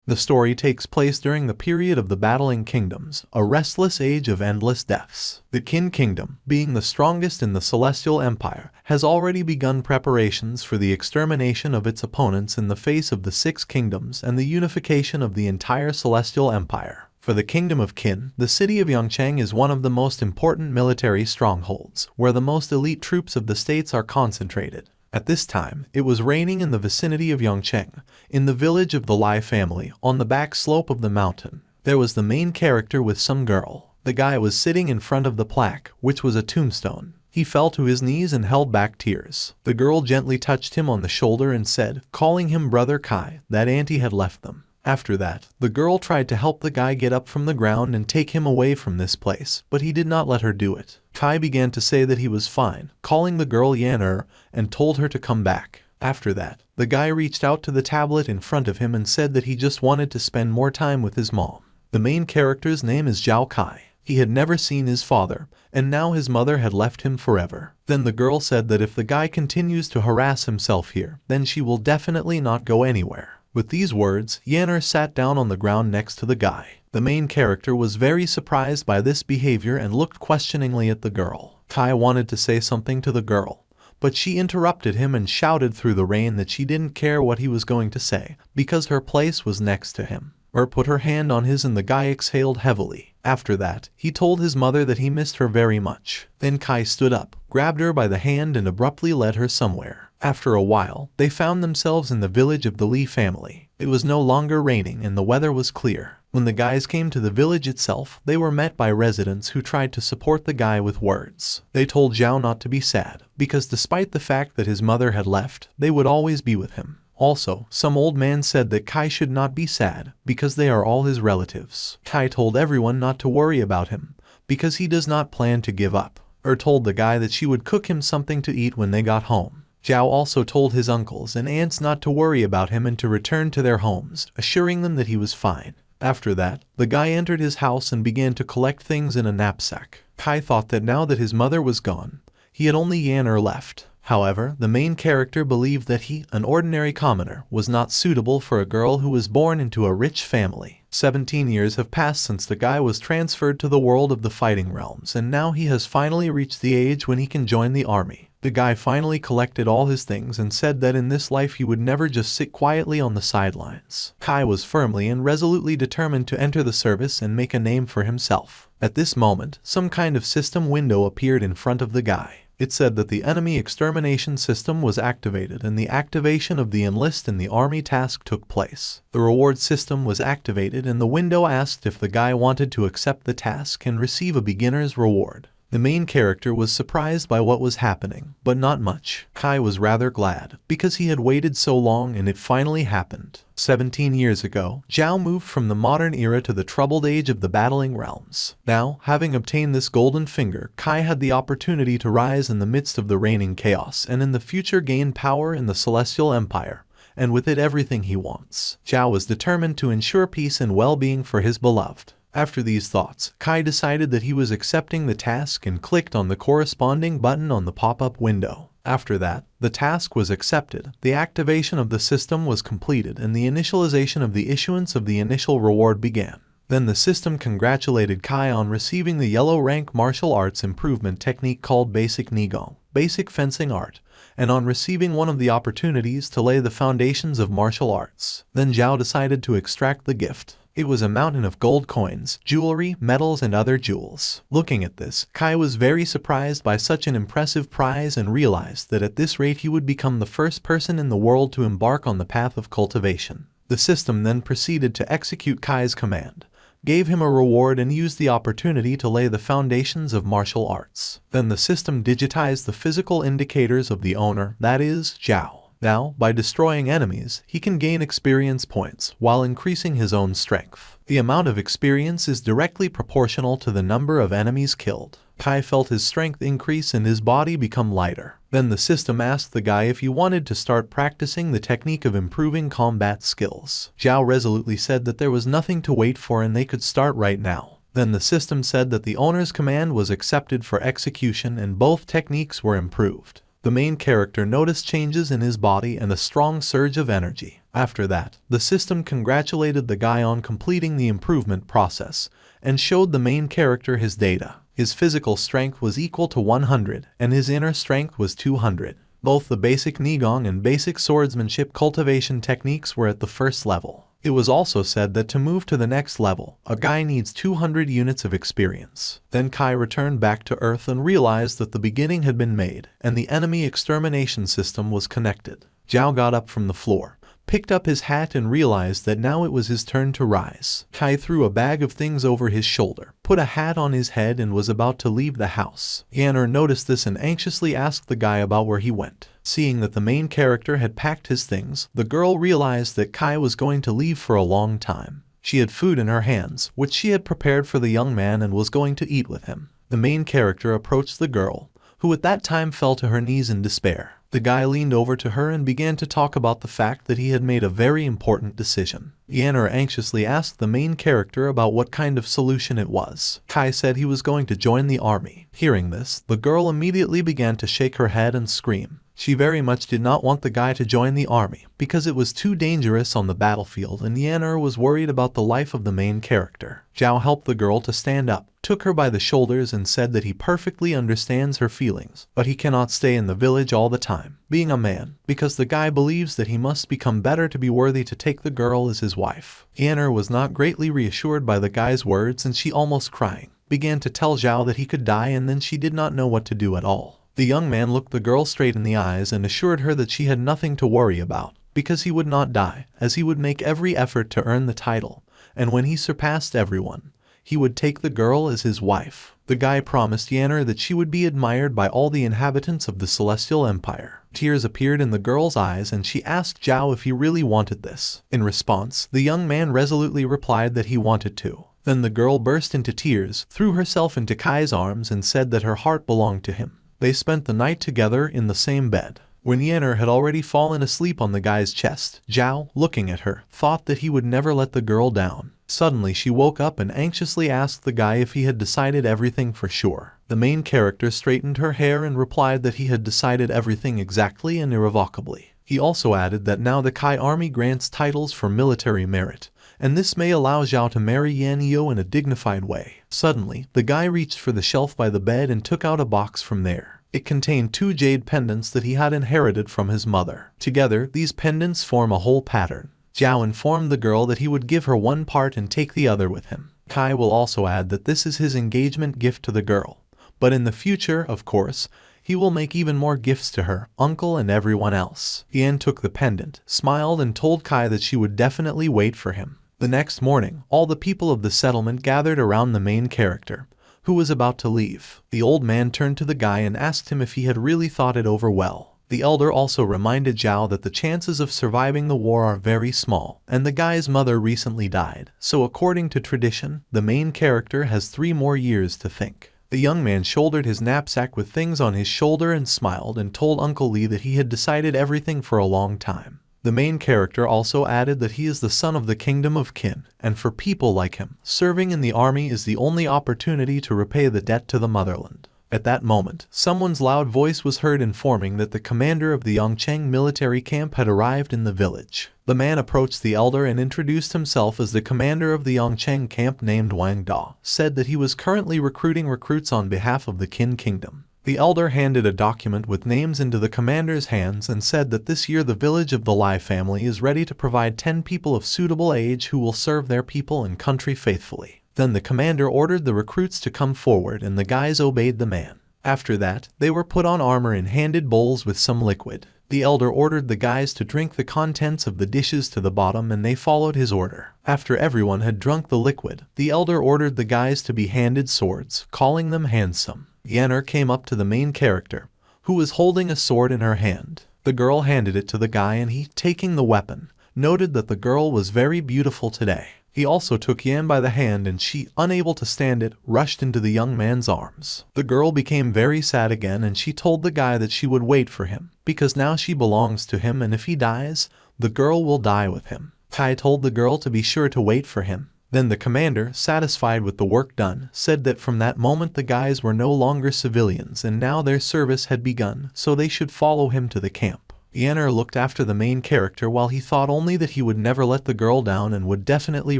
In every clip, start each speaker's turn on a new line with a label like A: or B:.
A: The story takes place during the period of the battling kingdoms, a restless age of endless deaths. The Qin Kingdom, being the strongest in the Celestial Empire, has already begun preparations for the extermination of its opponents in the face of the Six Kingdoms and the unification of the entire Celestial Empire. For the Kingdom of Qin, the city of Yangcheng is one of the most important military strongholds, where the most elite troops of the states are concentrated. At this time, it was raining in the vicinity of Yangcheng, in the village of the Lai family, on the back slope of the mountain. There was the main character with some girl. The guy was sitting in front of the plaque, which was a tombstone. He fell to his knees and held back tears. The girl gently touched him on the shoulder and said, calling him Brother Kai, that auntie had left them. After that, the girl tried to help the guy get up from the ground and take him away from this place, but he did not let her do it. Kai began to say that he was fine, calling the girl Yan and told her to come back. After that, the guy reached out to the tablet in front of him and said that he just wanted to spend more time with his mom. The main character's name is Zhao Qi. He had never seen his father, and now his mother had left him forever. Then the girl said that if the guy continues to harass himself here, then she will definitely not go anywhere. With these words, Yan sat down on the ground next to the guy. The main character was very surprised by this behavior and looked questioningly at the girl. Kai wanted to say something to the girl, but she interrupted him and shouted through the rain that she didn't care what he was going to say, because her place was next to him. Put her hand on his and the guy exhaled heavily. After that, he told his mother that he missed her very much. Then Kai stood up, grabbed her by the hand and abruptly led her somewhere. After a while, they found themselves in the village of the Li family. It was no longer raining and the weather was clear. When the guys came to the village itself, they were met by residents who tried to support the guy with words. They told Zhao not to be sad, because despite the fact that his mother had left, they would always be with him. Also, some old man said that Kai should not be sad, because they are all his relatives. Kai told everyone not to worry about him, because he does not plan to give up, told the guy that she would cook him something to eat when they got home. Zhao also told his uncles and aunts not to worry about him and to return to their homes, assuring them that he was fine. After that, the guy entered his house and began to collect things in a knapsack. Kai thought that now that his mother was gone, he had only Yan left. However, the main character believed that he, an ordinary commoner, was not suitable for a girl who was born into a rich family. 17 years have passed since the guy was transferred to the world of the fighting realms, and now he has finally reached the age when he can join the army. The guy finally collected all his things and said that in this life he would never just sit quietly on the sidelines. Kai was firmly and resolutely determined to enter the service and make a name for himself. At this moment, some kind of system window appeared in front of the guy. It said that the enemy extermination system was activated and the activation of the enlist in the army task took place. The reward system was activated and the window asked if the guy wanted to accept the task and receive a beginner's reward. The main character was surprised by what was happening, but not much. Kai was rather glad, because he had waited so long and it finally happened. 17 years ago, Zhao moved from the modern era to the troubled age of the battling realms. Now, having obtained this golden finger, Kai had the opportunity to rise in the midst of the reigning chaos and in the future gain power in the Celestial Empire, and with it everything he wants. Zhao was determined to ensure peace and well-being for his beloved. After these thoughts, Kai decided that he was accepting the task and clicked on the corresponding button on the pop-up window. After that, the task was accepted, the activation of the system was completed, and the initialization of the issuance of the initial reward began. Then the system congratulated Kai on receiving the yellow rank martial arts improvement technique called Basic Nigong, Basic Fencing Art, and on receiving one of the opportunities to lay the foundations of martial arts. Then Zhao decided to extract the gift. It was a mountain of gold coins, jewelry, metals, and other jewels. Looking at this, Kai was very surprised by such an impressive prize and realized that at this rate he would become the first person in the world to embark on the path of cultivation. The system then proceeded to execute Kai's command, gave him a reward and used the opportunity to lay the foundations of martial arts. Then the system digitized the physical indicators of the owner, that is, Zhao. Now, by destroying enemies, he can gain experience points while increasing his own strength. The amount of experience is directly proportional to the number of enemies killed. Kai felt his strength increase and his body become lighter. Then the system asked the guy if he wanted to start practicing the technique of improving combat skills. Zhao resolutely said that there was nothing to wait for and they could start right now. Then the system said that the owner's command was accepted for execution and both techniques were improved. The main character noticed changes in his body and a strong surge of energy. After that, the system congratulated the guy on completing the improvement process and showed the main character his data. His physical strength was equal to 100 and his inner strength was 200. Both the basic Nigong and basic swordsmanship cultivation techniques were at the first level. It was also said that to move to the next level, a guy needs 200 units of experience. Then Kai returned back to Earth and realized that the beginning had been made, and the enemy extermination system was connected. Zhao got up from the floor, picked up his hat and realized that now it was his turn to rise. Kai threw a bag of things over his shoulder, put a hat on his head and was about to leave the house. Yanner noticed this and anxiously asked the guy about where he went. Seeing that the main character had packed his things, the girl realized that Kai was going to leave for a long time. She had food in her hands, which she had prepared for the young man and was going to eat with him. The main character approached the girl, who at that time fell to her knees in despair. The guy leaned over to her and began to talk about the fact that he had made a very important decision. Yanner anxiously asked the main character about what kind of solution it was. Kai said he was going to join the army. Hearing this, the girl immediately began to shake her head and scream. She very much did not want the guy to join the army because it was too dangerous on the battlefield and Yanner was worried about the life of the main character. Zhao helped the girl to stand up, took her by the shoulders and said that he perfectly understands her feelings, but he cannot stay in the village all the time, being a man, because the guy believes that he must become better to be worthy to take the girl as his wife. Yanner was not greatly reassured by the guy's words and she, almost crying, began to tell Zhao that he could die and then she did not know what to do at all. The young man looked the girl straight in the eyes and assured her that she had nothing to worry about, because he would not die, as he would make every effort to earn the title, and when he surpassed everyone, he would take the girl as his wife. The guy promised Yanner that she would be admired by all the inhabitants of the Celestial Empire. Tears appeared in the girl's eyes and she asked Zhao if he really wanted this. In response, the young man resolutely replied that he wanted to. Then the girl burst into tears, threw herself into Kai's arms and said that her heart belonged to him. They spent the night together in the same bed. When Yanner had already fallen asleep on the guy's chest, Zhao, looking at her, thought that he would never let the girl down. Suddenly she woke up and anxiously asked the guy if he had decided everything for sure. The main character straightened her hair and replied that he had decided everything exactly and irrevocably. He also added that now the Kai army grants titles for military merit, and this may allow Zhao to marry Yan Yeo in a dignified way. Suddenly, the guy reached for the shelf by the bed and took out a box from there. It contained 2 jade pendants that he had inherited from his mother. Together, these pendants form a whole pattern. Zhao informed the girl that he would give her one part and take the other with him. Kai will also add that this is his engagement gift to the girl. But in the future, of course, he will make even more gifts to her, uncle and everyone else. Yan took the pendant, smiled and told Kai that she would definitely wait for him. The next morning, all the people of the settlement gathered around the main character, who was about to leave. The old man turned to the guy and asked him if he had really thought it over well. The elder also reminded Zhao that the chances of surviving the war are very small, and the guy's mother recently died, so according to tradition, the main character has 3 more years to think. The young man shouldered his knapsack with things on his shoulder and smiled and told Uncle Lee that he had decided everything for a long time. The main character also added that he is the son of the kingdom of Qin, and for people like him, serving in the army is the only opportunity to repay the debt to the motherland. At that moment, someone's loud voice was heard informing that the commander of the Yongcheng military camp had arrived in the village. The man approached the elder and introduced himself as the commander of the Yongcheng camp named Wang Da, said that he was currently recruiting recruits on behalf of the Qin kingdom. The elder handed a document with names into the commander's hands and said that this year the village of the Lai family is ready to provide 10 people of suitable age who will serve their people and country faithfully. Then the commander ordered the recruits to come forward and the guys obeyed the man. After that, they were put on armor and handed bowls with some liquid. The elder ordered the guys to drink the contents of the dishes to the bottom and they followed his order. After everyone had drunk the liquid, the elder ordered the guys to be handed swords, calling them handsome. Yanner came up to the main character, who was holding a sword in her hand. The girl handed it to the guy and he, taking the weapon, noted that the girl was very beautiful today. He also took Yan by the hand and she, unable to stand it, rushed into the young man's arms. The girl became very sad again and she told the guy that she would wait for him, because now she belongs to him and if he dies, the girl will die with him. Kai told the girl to be sure to wait for him, Then the commander, satisfied with the work done, said that from that moment the guys were no longer civilians and now their service had begun, so they should follow him to the camp. Yanner looked after the main character while he thought only that he would never let the girl down and would definitely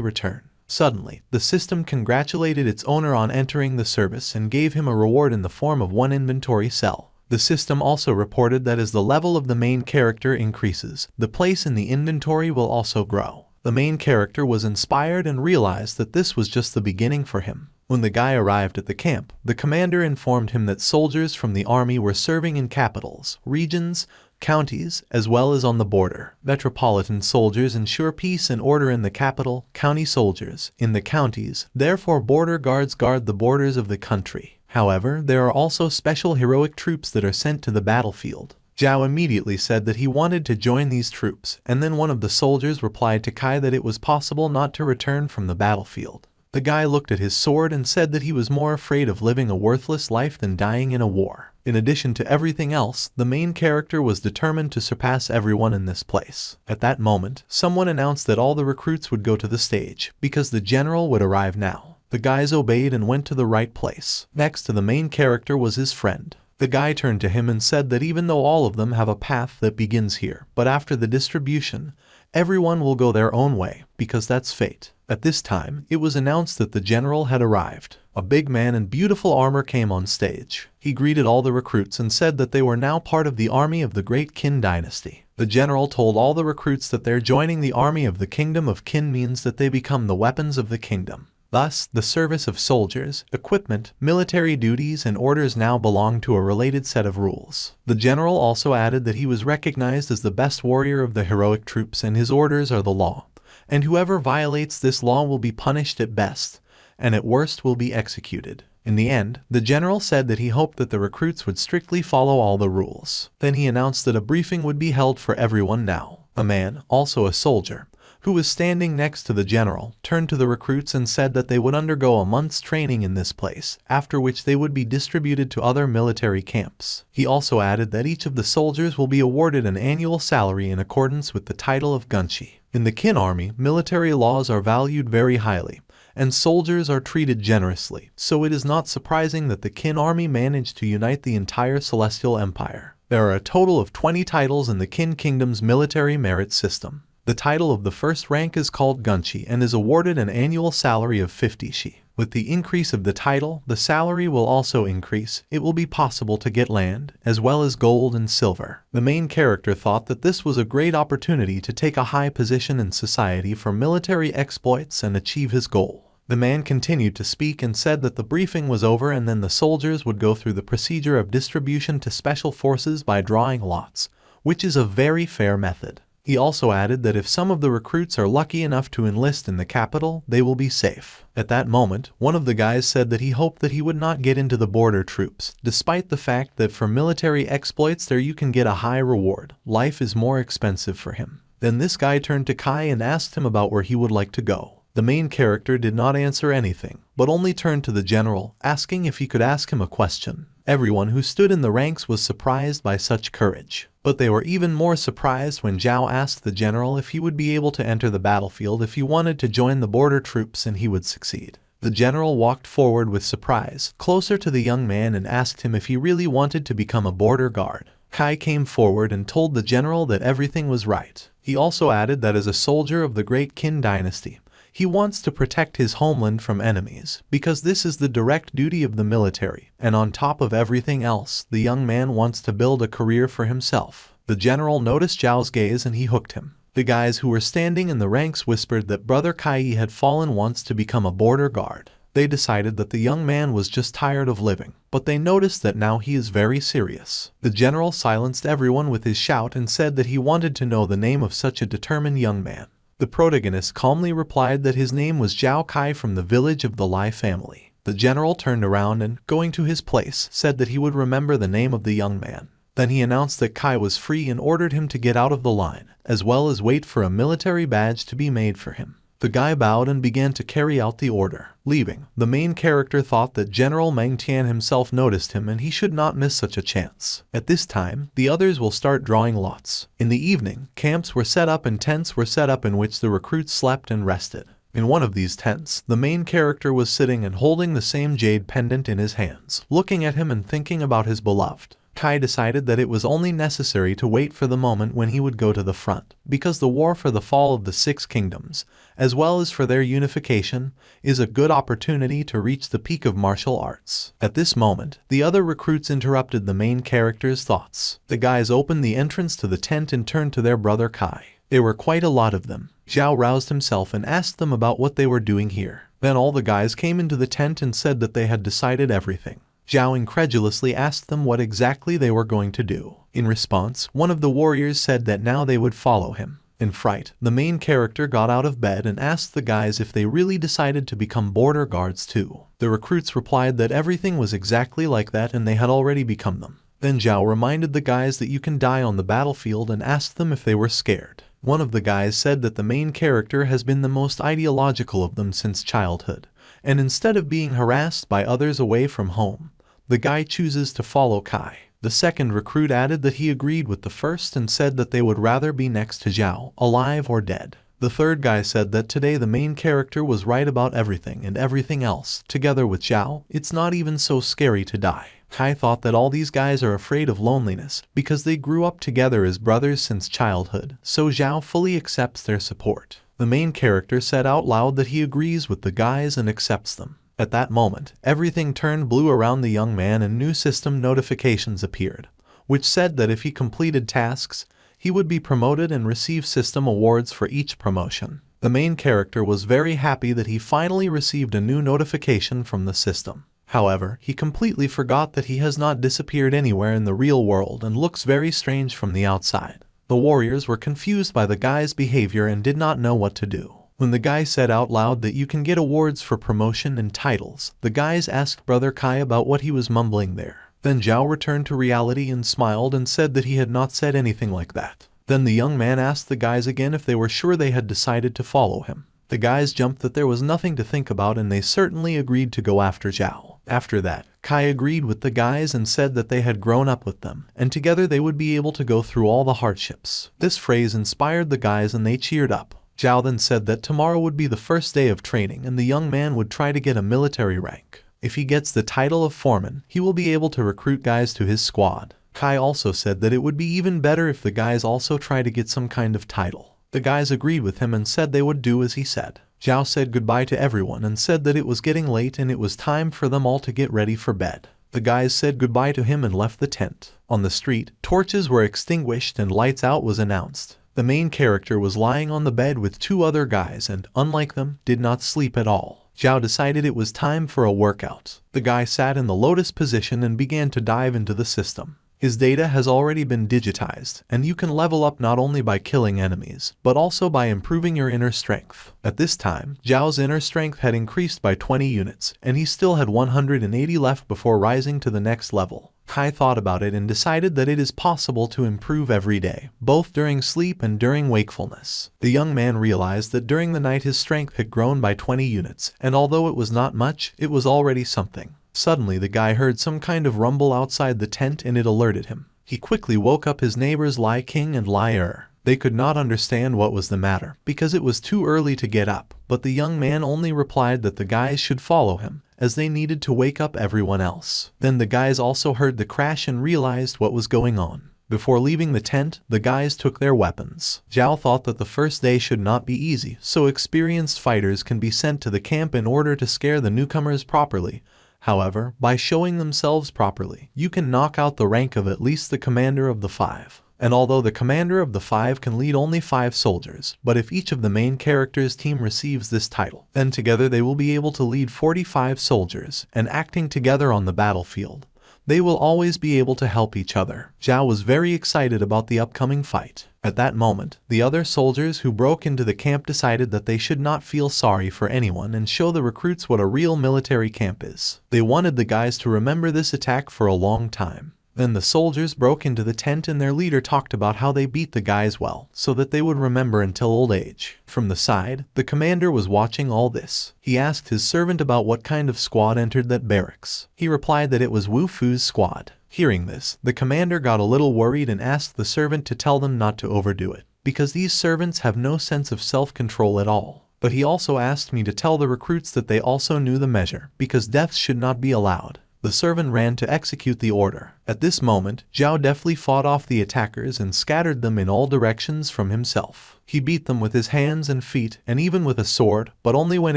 A: return. Suddenly, the system congratulated its owner on entering the service and gave him a reward in the form of 1 inventory cell. The system also reported that as the level of the main character increases, the place in the inventory will also grow. The main character was inspired and realized that this was just the beginning for him. When the guy arrived at the camp, the commander informed him that soldiers from the army were serving in capitals, regions, counties, as well as on the border. Metropolitan soldiers ensure peace and order in the capital, county soldiers in the counties, therefore border guards guard the borders of the country. However, there are also special heroic troops that are sent to the battlefield. Zhao immediately said that he wanted to join these troops, and then one of the soldiers replied to Kai that it was possible not to return from the battlefield. The guy looked at his sword and said that he was more afraid of living a worthless life than dying in a war. In addition to everything else, the main character was determined to surpass everyone in this place. At that moment, someone announced that all the recruits would go to the stage, because the general would arrive now. The guys obeyed and went to the right place. Next to the main character was his friend. The guy turned to him and said that even though all of them have a path that begins here, but after the distribution, everyone will go their own way, because that's fate. At this time, it was announced that the general had arrived. A big man in beautiful armor came on stage. He greeted all the recruits and said that they were now part of the army of the great Qin dynasty. The general told all the recruits that their joining the army of the kingdom of Qin means that they become the weapons of the kingdom. Thus, the service of soldiers, equipment, military duties, and orders now belong to a related set of rules. The general also added that he was recognized as the best warrior of the heroic troops and his orders are the law. And whoever violates this law will be punished at best, and at worst will be executed. In the end, the general said that he hoped that the recruits would strictly follow all the rules. Then he announced that a briefing would be held for everyone now. A man, also a soldier, who was standing next to the general, turned to the recruits and said that they would undergo a month's training in this place, after which they would be distributed to other military camps. He also added that each of the soldiers will be awarded an annual salary in accordance with the title of Gunshi. In the Qin army, military laws are valued very highly, and soldiers are treated generously, so it is not surprising that the Qin army managed to unite the entire Celestial Empire. There are a total of 20 titles in the Qin Kingdom's military merit system. The title of the first rank is called Gunshi and is awarded an annual salary of 50 shi. With the increase of the title, the salary will also increase. It will be possible to get land, as well as gold and silver. The main character thought that this was a great opportunity to take a high position in society for military exploits and achieve his goal. The man continued to speak and said that the briefing was over and then the soldiers would go through the procedure of distribution to special forces by drawing lots, which is a very fair method. He also added that if some of the recruits are lucky enough to enlist in the capital, they will be safe. At that moment, one of the guys said that he hoped that he would not get into the border troops, despite the fact that for military exploits there you can get a high reward. Life is more expensive for him. Then this guy turned to Kai and asked him about where he would like to go. The main character did not answer anything, but only turned to the general, asking if he could ask him a question. Everyone who stood in the ranks was surprised by such courage. But they were even more surprised when Zhao asked the general if he would be able to enter the battlefield if he wanted to join the border troops and he would succeed. The general walked forward with surprise, closer to the young man and asked him if he really wanted to become a border guard. Kai came forward and told the general that everything was right. He also added that as a soldier of the great Qin dynasty, he wants to protect his homeland from enemies, because this is the direct duty of the military, and on top of everything else, the young man wants to build a career for himself. The general noticed Zhao's gaze and he hooked him. The guys who were standing in the ranks whispered that Brother Kai had fallen once to become a border guard. They decided that the young man was just tired of living, but they noticed that now he is very serious. The general silenced everyone with his shout and said that he wanted to know the name of such a determined young man. The protagonist calmly replied that his name was Zhao Qi from the village of the Lai family. The general turned around and, going to his place, said that he would remember the name of the young man. Then he announced that Kai was free and ordered him to get out of the line, as well as wait for a military badge to be made for him. The guy bowed and began to carry out the order. Leaving, the main character thought that General Meng Tian himself noticed him and he should not miss such a chance. At this time, the others will start drawing lots. In the evening, camps were set up and tents were set up in which the recruits slept and rested. In one of these tents, the main character was sitting and holding the same jade pendant in his hands, looking at him and thinking about his beloved. Kai decided that it was only necessary to wait for the moment when he would go to the front, because the war for the fall of the Six Kingdoms, as well as for their unification, is a good opportunity to reach the peak of martial arts. At this moment, the other recruits interrupted the main character's thoughts. The guys opened the entrance to the tent and turned to their brother Kai. There were quite a lot of them. Zhao roused himself and asked them about what they were doing here. Then all the guys came into the tent and said that they had decided everything. Zhao incredulously asked them what exactly they were going to do. In response, one of the warriors said that now they would follow him. In fright, the main character got out of bed and asked the guys if they really decided to become border guards too. The recruits replied that everything was exactly like that and they had already become them. Then Zhao reminded the guys that you can die on the battlefield and asked them if they were scared. One of the guys said that the main character has been the most ideological of them since childhood, and instead of being harassed by others away from home, the guy chooses to follow Kai. The second recruit added that he agreed with the first and said that they would rather be next to Zhao, alive or dead. The third guy said that today the main character was right about everything and everything else. Together with Zhao, it's not even so scary to die. Kai thought that all these guys are afraid of loneliness because they grew up together as brothers since childhood, so Zhao fully accepts their support. The main character said out loud that he agrees with the guys and accepts them. At that moment, everything turned blue around the young man and new system notifications appeared, which said that if he completed tasks, he would be promoted and receive system awards for each promotion. The main character was very happy that he finally received a new notification from the system. However, he completely forgot that he has not disappeared anywhere in the real world and looks very strange from the outside. The warriors were confused by the guy's behavior and did not know what to do. When the guy said out loud that you can get awards for promotion and titles, the guys asked Brother Kai about what he was mumbling there. Then Zhao returned to reality and smiled and said that he had not said anything like that. Then the young man asked the guys again if they were sure they had decided to follow him. The guys jumped that there was nothing to think about and they certainly agreed to go after Zhao. After that, Kai agreed with the guys and said that they had grown up with them, and together they would be able to go through all the hardships. This phrase inspired the guys and they cheered up. Zhao then said that tomorrow would be the first day of training and the young man would try to get a military rank. If he gets the title of foreman, he will be able to recruit guys to his squad. Kai also said that it would be even better if the guys also try to get some kind of title. The guys agreed with him and said they would do as he said. Zhao said goodbye to everyone and said that it was getting late and it was time for them all to get ready for bed. The guys said goodbye to him and left the tent. On the street, torches were extinguished and lights out was announced. The main character was lying on the bed with two other guys and, unlike them, did not sleep at all. Zhao decided it was time for a workout. The guy sat in the lotus position and began to dive into the system. His data has already been digitized, and you can level up not only by killing enemies, but also by improving your inner strength. At this time, Zhao's inner strength had increased by 20 units, and he still had 180 left before rising to the next level. Kai thought about it and decided that it is possible to improve every day, both during sleep and during wakefulness. The young man realized that during the night his strength had grown by 20 units, and although it was not much, it was already something. Suddenly the guy heard some kind of rumble outside the tent and it alerted him. He quickly woke up his neighbors Lai King and Lai Er. They could not understand what was the matter, because it was too early to get up, but the young man only replied that the guys should follow him, as they needed to wake up everyone else. Then the guys also heard the crash and realized what was going on. Before leaving the tent, the guys took their weapons. Zhao thought that the first day should not be easy, so experienced fighters can be sent to the camp in order to scare the newcomers properly. However, by showing themselves properly, you can knock out the rank of at least the commander of the 5. And although the commander of the 5 can lead only 5 soldiers, but if each of the main characters' team receives this title, then together they will be able to lead 45 soldiers, and acting together on the battlefield, they will always be able to help each other. Zhao was very excited about the upcoming fight. At that moment, the other soldiers who broke into the camp decided that they should not feel sorry for anyone and show the recruits what a real military camp is. They wanted the guys to remember this attack for a long time. Then the soldiers broke into the tent and their leader talked about how they beat the guys well, so that they would remember until old age. From the side, the commander was watching all this. He asked his servant about what kind of squad entered that barracks. He replied that it was Wu Fu's squad. Hearing this, the commander got a little worried and asked the servant to tell them not to overdo it, because these servants have no sense of self-control at all. But he also asked me to tell the recruits that they also knew the measure, because deaths should not be allowed. The servant ran to execute the order. At this moment, Zhao deftly fought off the attackers and scattered them in all directions from himself. He beat them with his hands and feet, and even with a sword, but only when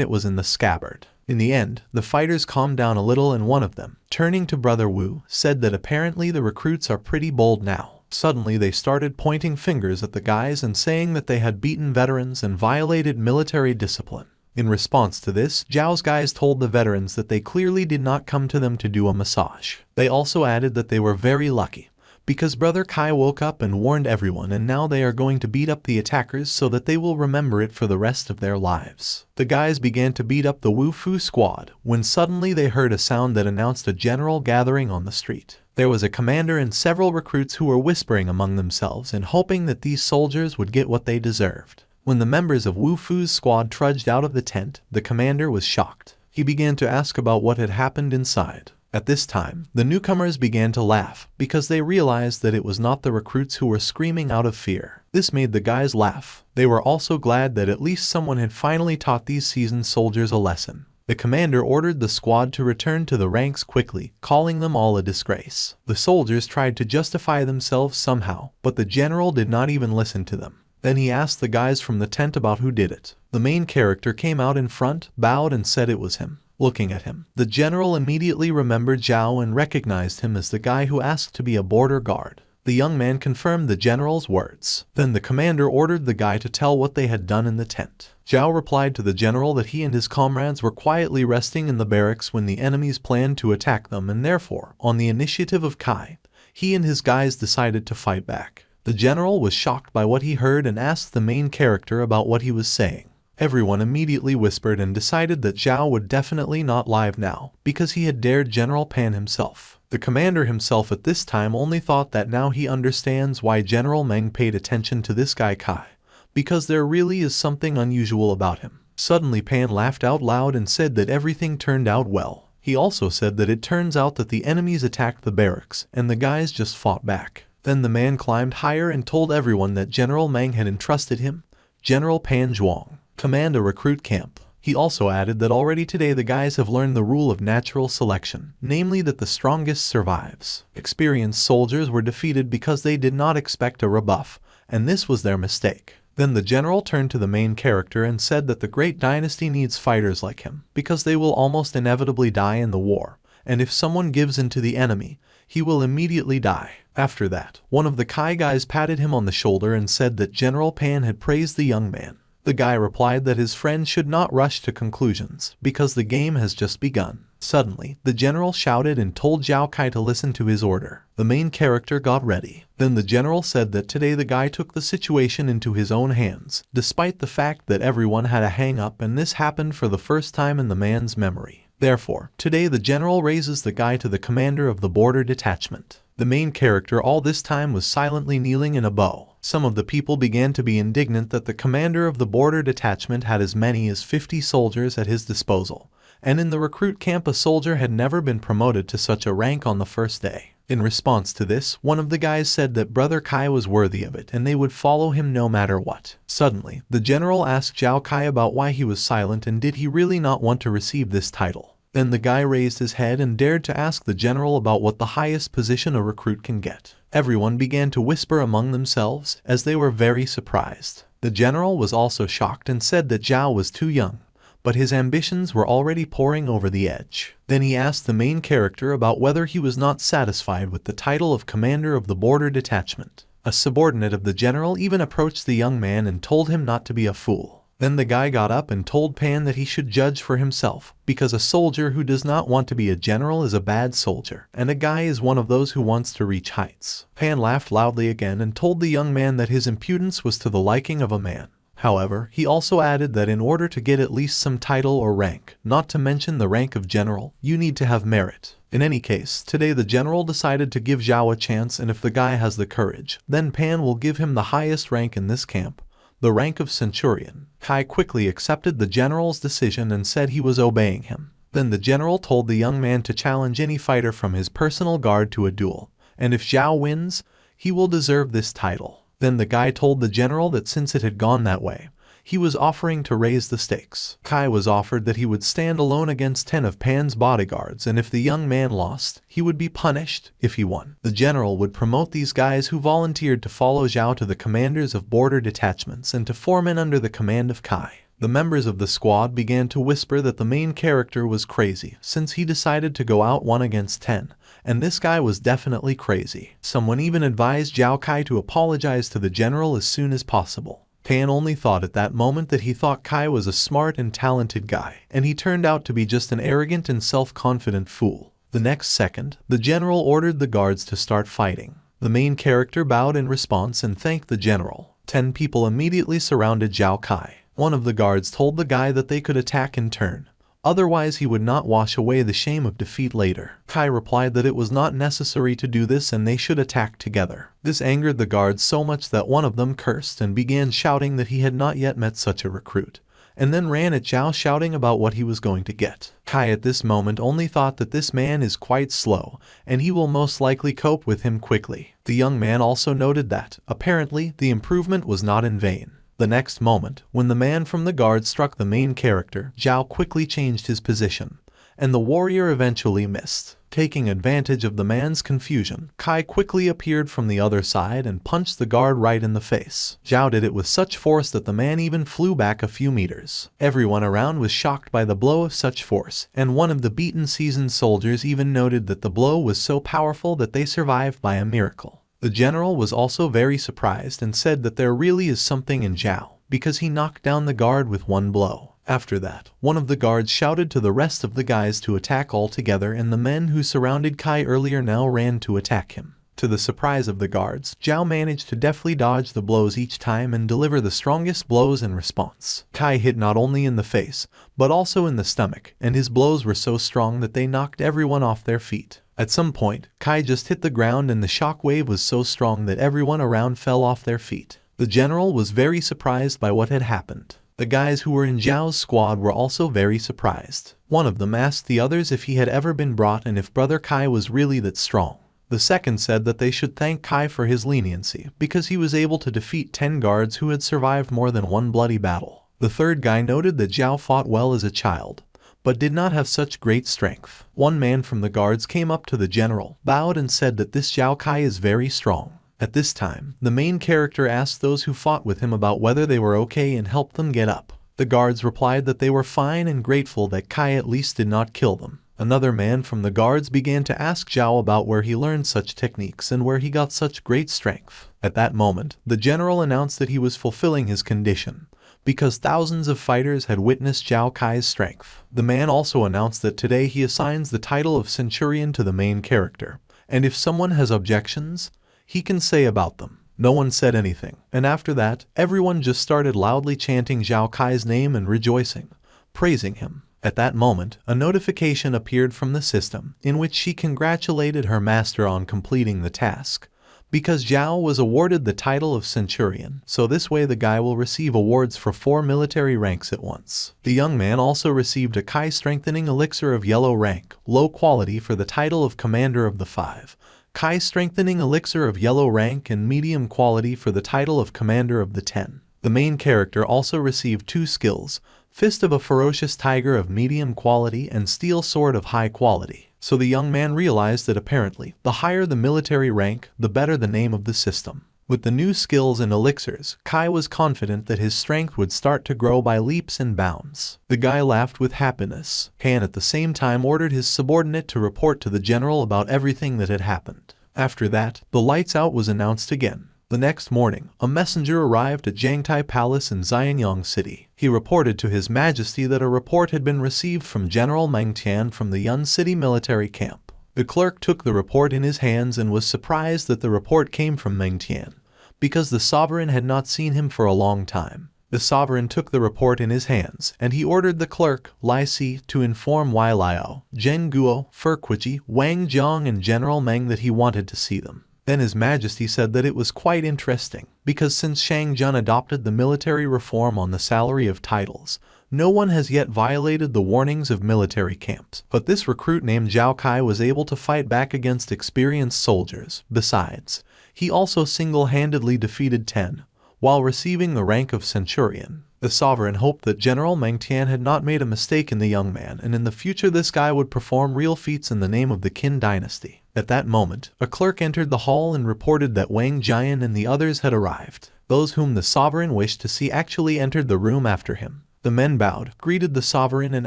A: it was in the scabbard. In the end, the fighters calmed down a little, and one of them, turning to Brother Wu, said that apparently the recruits are pretty bold now. Suddenly they started pointing fingers at the guys and saying that they had beaten veterans and violated military discipline. In response to this, Zhao's guys told the veterans that they clearly did not come to them to do a massage. They also added that they were very lucky, because Brother Kai woke up and warned everyone, and now they are going to beat up the attackers so that they will remember it for the rest of their lives. The guys began to beat up the Wu Fu squad, when suddenly they heard a sound that announced a general gathering on the street. There was a commander and several recruits who were whispering among themselves and hoping that these soldiers would get what they deserved. When the members of Wu Fu's squad trudged out of the tent, the commander was shocked. He began to ask about what had happened inside. At this time, the newcomers began to laugh, because they realized that it was not the recruits who were screaming out of fear. This made the guys laugh. They were also glad that at least someone had finally taught these seasoned soldiers a lesson. The commander ordered the squad to return to the ranks quickly, calling them all a disgrace. The soldiers tried to justify themselves somehow, but the general did not even listen to them. Then he asked the guys from the tent about who did it. The main character came out in front, bowed, and said it was him. Looking at him, the general immediately remembered Zhao and recognized him as the guy who asked to be a border guard. The young man confirmed the general's words. Then the commander ordered the guy to tell what they had done in the tent. Zhao replied to the general that he and his comrades were quietly resting in the barracks when the enemies planned to attack them, and therefore, on the initiative of Kai, he and his guys decided to fight back. The general was shocked by what he heard and asked the main character about what he was saying. Everyone immediately whispered and decided that Zhao would definitely not lie now, because he had dared General Pan himself. The commander himself at this time only thought that now he understands why General Meng paid attention to this guy Kai, because there really is something unusual about him. Suddenly Pan laughed out loud and said that everything turned out well. He also said that it turns out that the enemies attacked the barracks, and the guys just fought back. Then the man climbed higher and told everyone that General Meng had entrusted him, General Pan Zhuang, command a recruit camp. He also added that already today the guys have learned the rule of natural selection, namely that the strongest survives. Experienced soldiers were defeated because they did not expect a rebuff, and this was their mistake. Then the general turned to the main character and said that the great dynasty needs fighters like him, because they will almost inevitably die in the war, and if someone gives in to the enemy, he will immediately die. After that, one of the Kai guys patted him on the shoulder and said that General Pan had praised the young man. The guy replied that his friend should not rush to conclusions, because the game has just begun. Suddenly, the general shouted and told Zhao Kai to listen to his order. The main character got ready. Then the general said that today the guy took the situation into his own hands, despite the fact that everyone had a hang-up, and this happened for the first time in the man's memory. Therefore, today the general raises the guy to the commander of the border detachment. The main character all this time was silently kneeling in a bow. Some of the people began to be indignant that the commander of the border detachment had as many as 50 soldiers at his disposal, and in the recruit camp a soldier had never been promoted to such a rank on the first day. In response to this, one of the guys said that Brother Kai was worthy of it and they would follow him no matter what. Suddenly, the general asked Zhao Kai about why he was silent and did he really not want to receive this title. Then the guy raised his head and dared to ask the general about what the highest position a recruit can get. Everyone began to whisper among themselves, as they were very surprised. The general was also shocked and said that Zhao was too young, but his ambitions were already pouring over the edge. Then he asked the main character about whether he was not satisfied with the title of commander of the border detachment. A subordinate of the general even approached the young man and told him not to be a fool. Then the guy got up and told Pan that he should judge for himself, because a soldier who does not want to be a general is a bad soldier, and a guy is one of those who wants to reach heights. Pan laughed loudly again and told the young man that his impudence was to the liking of a man. However, he also added that in order to get at least some title or rank, not to mention the rank of general, you need to have merit. In any case, today the general decided to give Zhao a chance, and if the guy has the courage, then Pan will give him the highest rank in this camp, the rank of centurion. Kai quickly accepted the general's decision and said he was obeying him. Then the general told the young man to challenge any fighter from his personal guard to a duel, and if Zhao wins, he will deserve this title. Then the guy told the general that since it had gone that way, He was offering to raise the stakes. Kai was offered that he would stand alone against 10 of Pan's bodyguards, and if the young man lost, he would be punished. If he won, the general would promote these guys who volunteered to follow Zhao to the commanders of border detachments and to form in under the command of Kai. The members of the squad began to whisper that the main character was crazy since he decided to go out 1 against 10, and this guy was definitely crazy. Someone even advised Zhao Qi to apologize to the general as soon as possible. Pan only thought at that moment that he thought Kai was a smart and talented guy, and he turned out to be just an arrogant and self-confident fool. The next second, the general ordered the guards to start fighting. The main character bowed in response and thanked the general. 10 people immediately surrounded Zhao Qi. One of the guards told the guy that they could attack in turn, otherwise he would not wash away the shame of defeat later. Kai replied that it was not necessary to do this and they should attack together. This angered the guards so much that one of them cursed and began shouting that he had not yet met such a recruit, and then ran at Zhao shouting about what he was going to get. Kai at this moment only thought that this man is quite slow, and he will most likely cope with him quickly. The young man also noted that, apparently, the improvement was not in vain. The next moment, when the man from the guard struck the main character, Zhao quickly changed his position, and the warrior eventually missed. Taking advantage of the man's confusion, Kai quickly appeared from the other side and punched the guard right in the face. Zhao did it with such force that the man even flew back a few meters. Everyone around was shocked by the blow of such force, and one of the beaten seasoned soldiers even noted that the blow was so powerful that they survived by a miracle. The general was also very surprised and said that there really is something in Zhao, because he knocked down the guard with 1 blow. After that, one of the guards shouted to the rest of the guys to attack all together, and the men who surrounded Kai earlier now ran to attack him. To the surprise of the guards, Zhao managed to deftly dodge the blows each time and deliver the strongest blows in response. Kai hit not only in the face, but also in the stomach, and his blows were so strong that they knocked everyone off their feet. At some point, Kai just hit the ground and the shock wave was so strong that everyone around fell off their feet. The general was very surprised by what had happened. The guys who were in Zhao's squad were also very surprised. One of them asked the others if he had ever been brought and if Brother Kai was really that strong. The second said that they should thank Kai for his leniency, because he was able to defeat 10 guards who had survived more than 1 bloody battle. The third guy noted that Zhao fought well as a child, but did not have such great strength. One man from the guards came up to the general, bowed and said that this Zhao Qi is very strong. At this time, the main character asked those who fought with him about whether they were okay and helped them get up. The guards replied that they were fine and grateful that Kai at least did not kill them. Another man from the guards began to ask Zhao about where he learned such techniques and where he got such great strength. At that moment, the general announced that he was fulfilling his condition, because thousands of fighters had witnessed Zhao Qi's strength. The man also announced that today he assigns the title of Centurion to the main character, and if someone has objections, he can say about them. No one said anything, and after that, everyone just started loudly chanting Zhao Qi's name and rejoicing, praising him. At that moment, a notification appeared from the system, in which she congratulated her master on completing the task, because Zhao was awarded the title of Centurion, so this way the guy will receive awards for 4 military ranks at once. The young man also received a Kai strengthening elixir of yellow rank, low quality, for the title of Commander of the 5. Kai strengthening elixir of yellow rank and medium quality for the title of Commander of the 10. The main character also received 2 skills, Fist of a Ferocious Tiger of medium quality and Steel Sword of high quality. So the young man realized that apparently, the higher the military rank, the better the name of the system. With the new skills and elixirs, Kai was confident that his strength would start to grow by leaps and bounds. The guy laughed with happiness. Han at the same time ordered his subordinate to report to the general about everything that had happened. After that, the lights out was announced again. The next morning, a messenger arrived at Jiangtai Palace in Xianyang City. He reported to His Majesty that a report had been received from General Meng Tian from the Yun City military camp. The clerk took the report in his hands and was surprised that the report came from Meng Tian, because the sovereign had not seen him for a long time. The sovereign took the report in his hands, and he ordered the clerk, Lai Si, to inform Wei Liao, Zheng Guo, Furquichi, Wang Jiang and General Meng that he wanted to see them. Then His Majesty said that it was quite interesting, because since Shang Jun adopted the military reform on the salary of titles, no one has yet violated the warnings of military camps. But this recruit named Zhao Qi was able to fight back against experienced soldiers. Besides, he also single-handedly defeated 10, while receiving the rank of Centurion. The sovereign hoped that General Meng Tian had not made a mistake in the young man, and in the future this guy would perform real feats in the name of the Qin dynasty. At that moment, a clerk entered the hall and reported that Wang Jian and the others had arrived. Those whom the sovereign wished to see actually entered the room after him. The men bowed, greeted the sovereign, and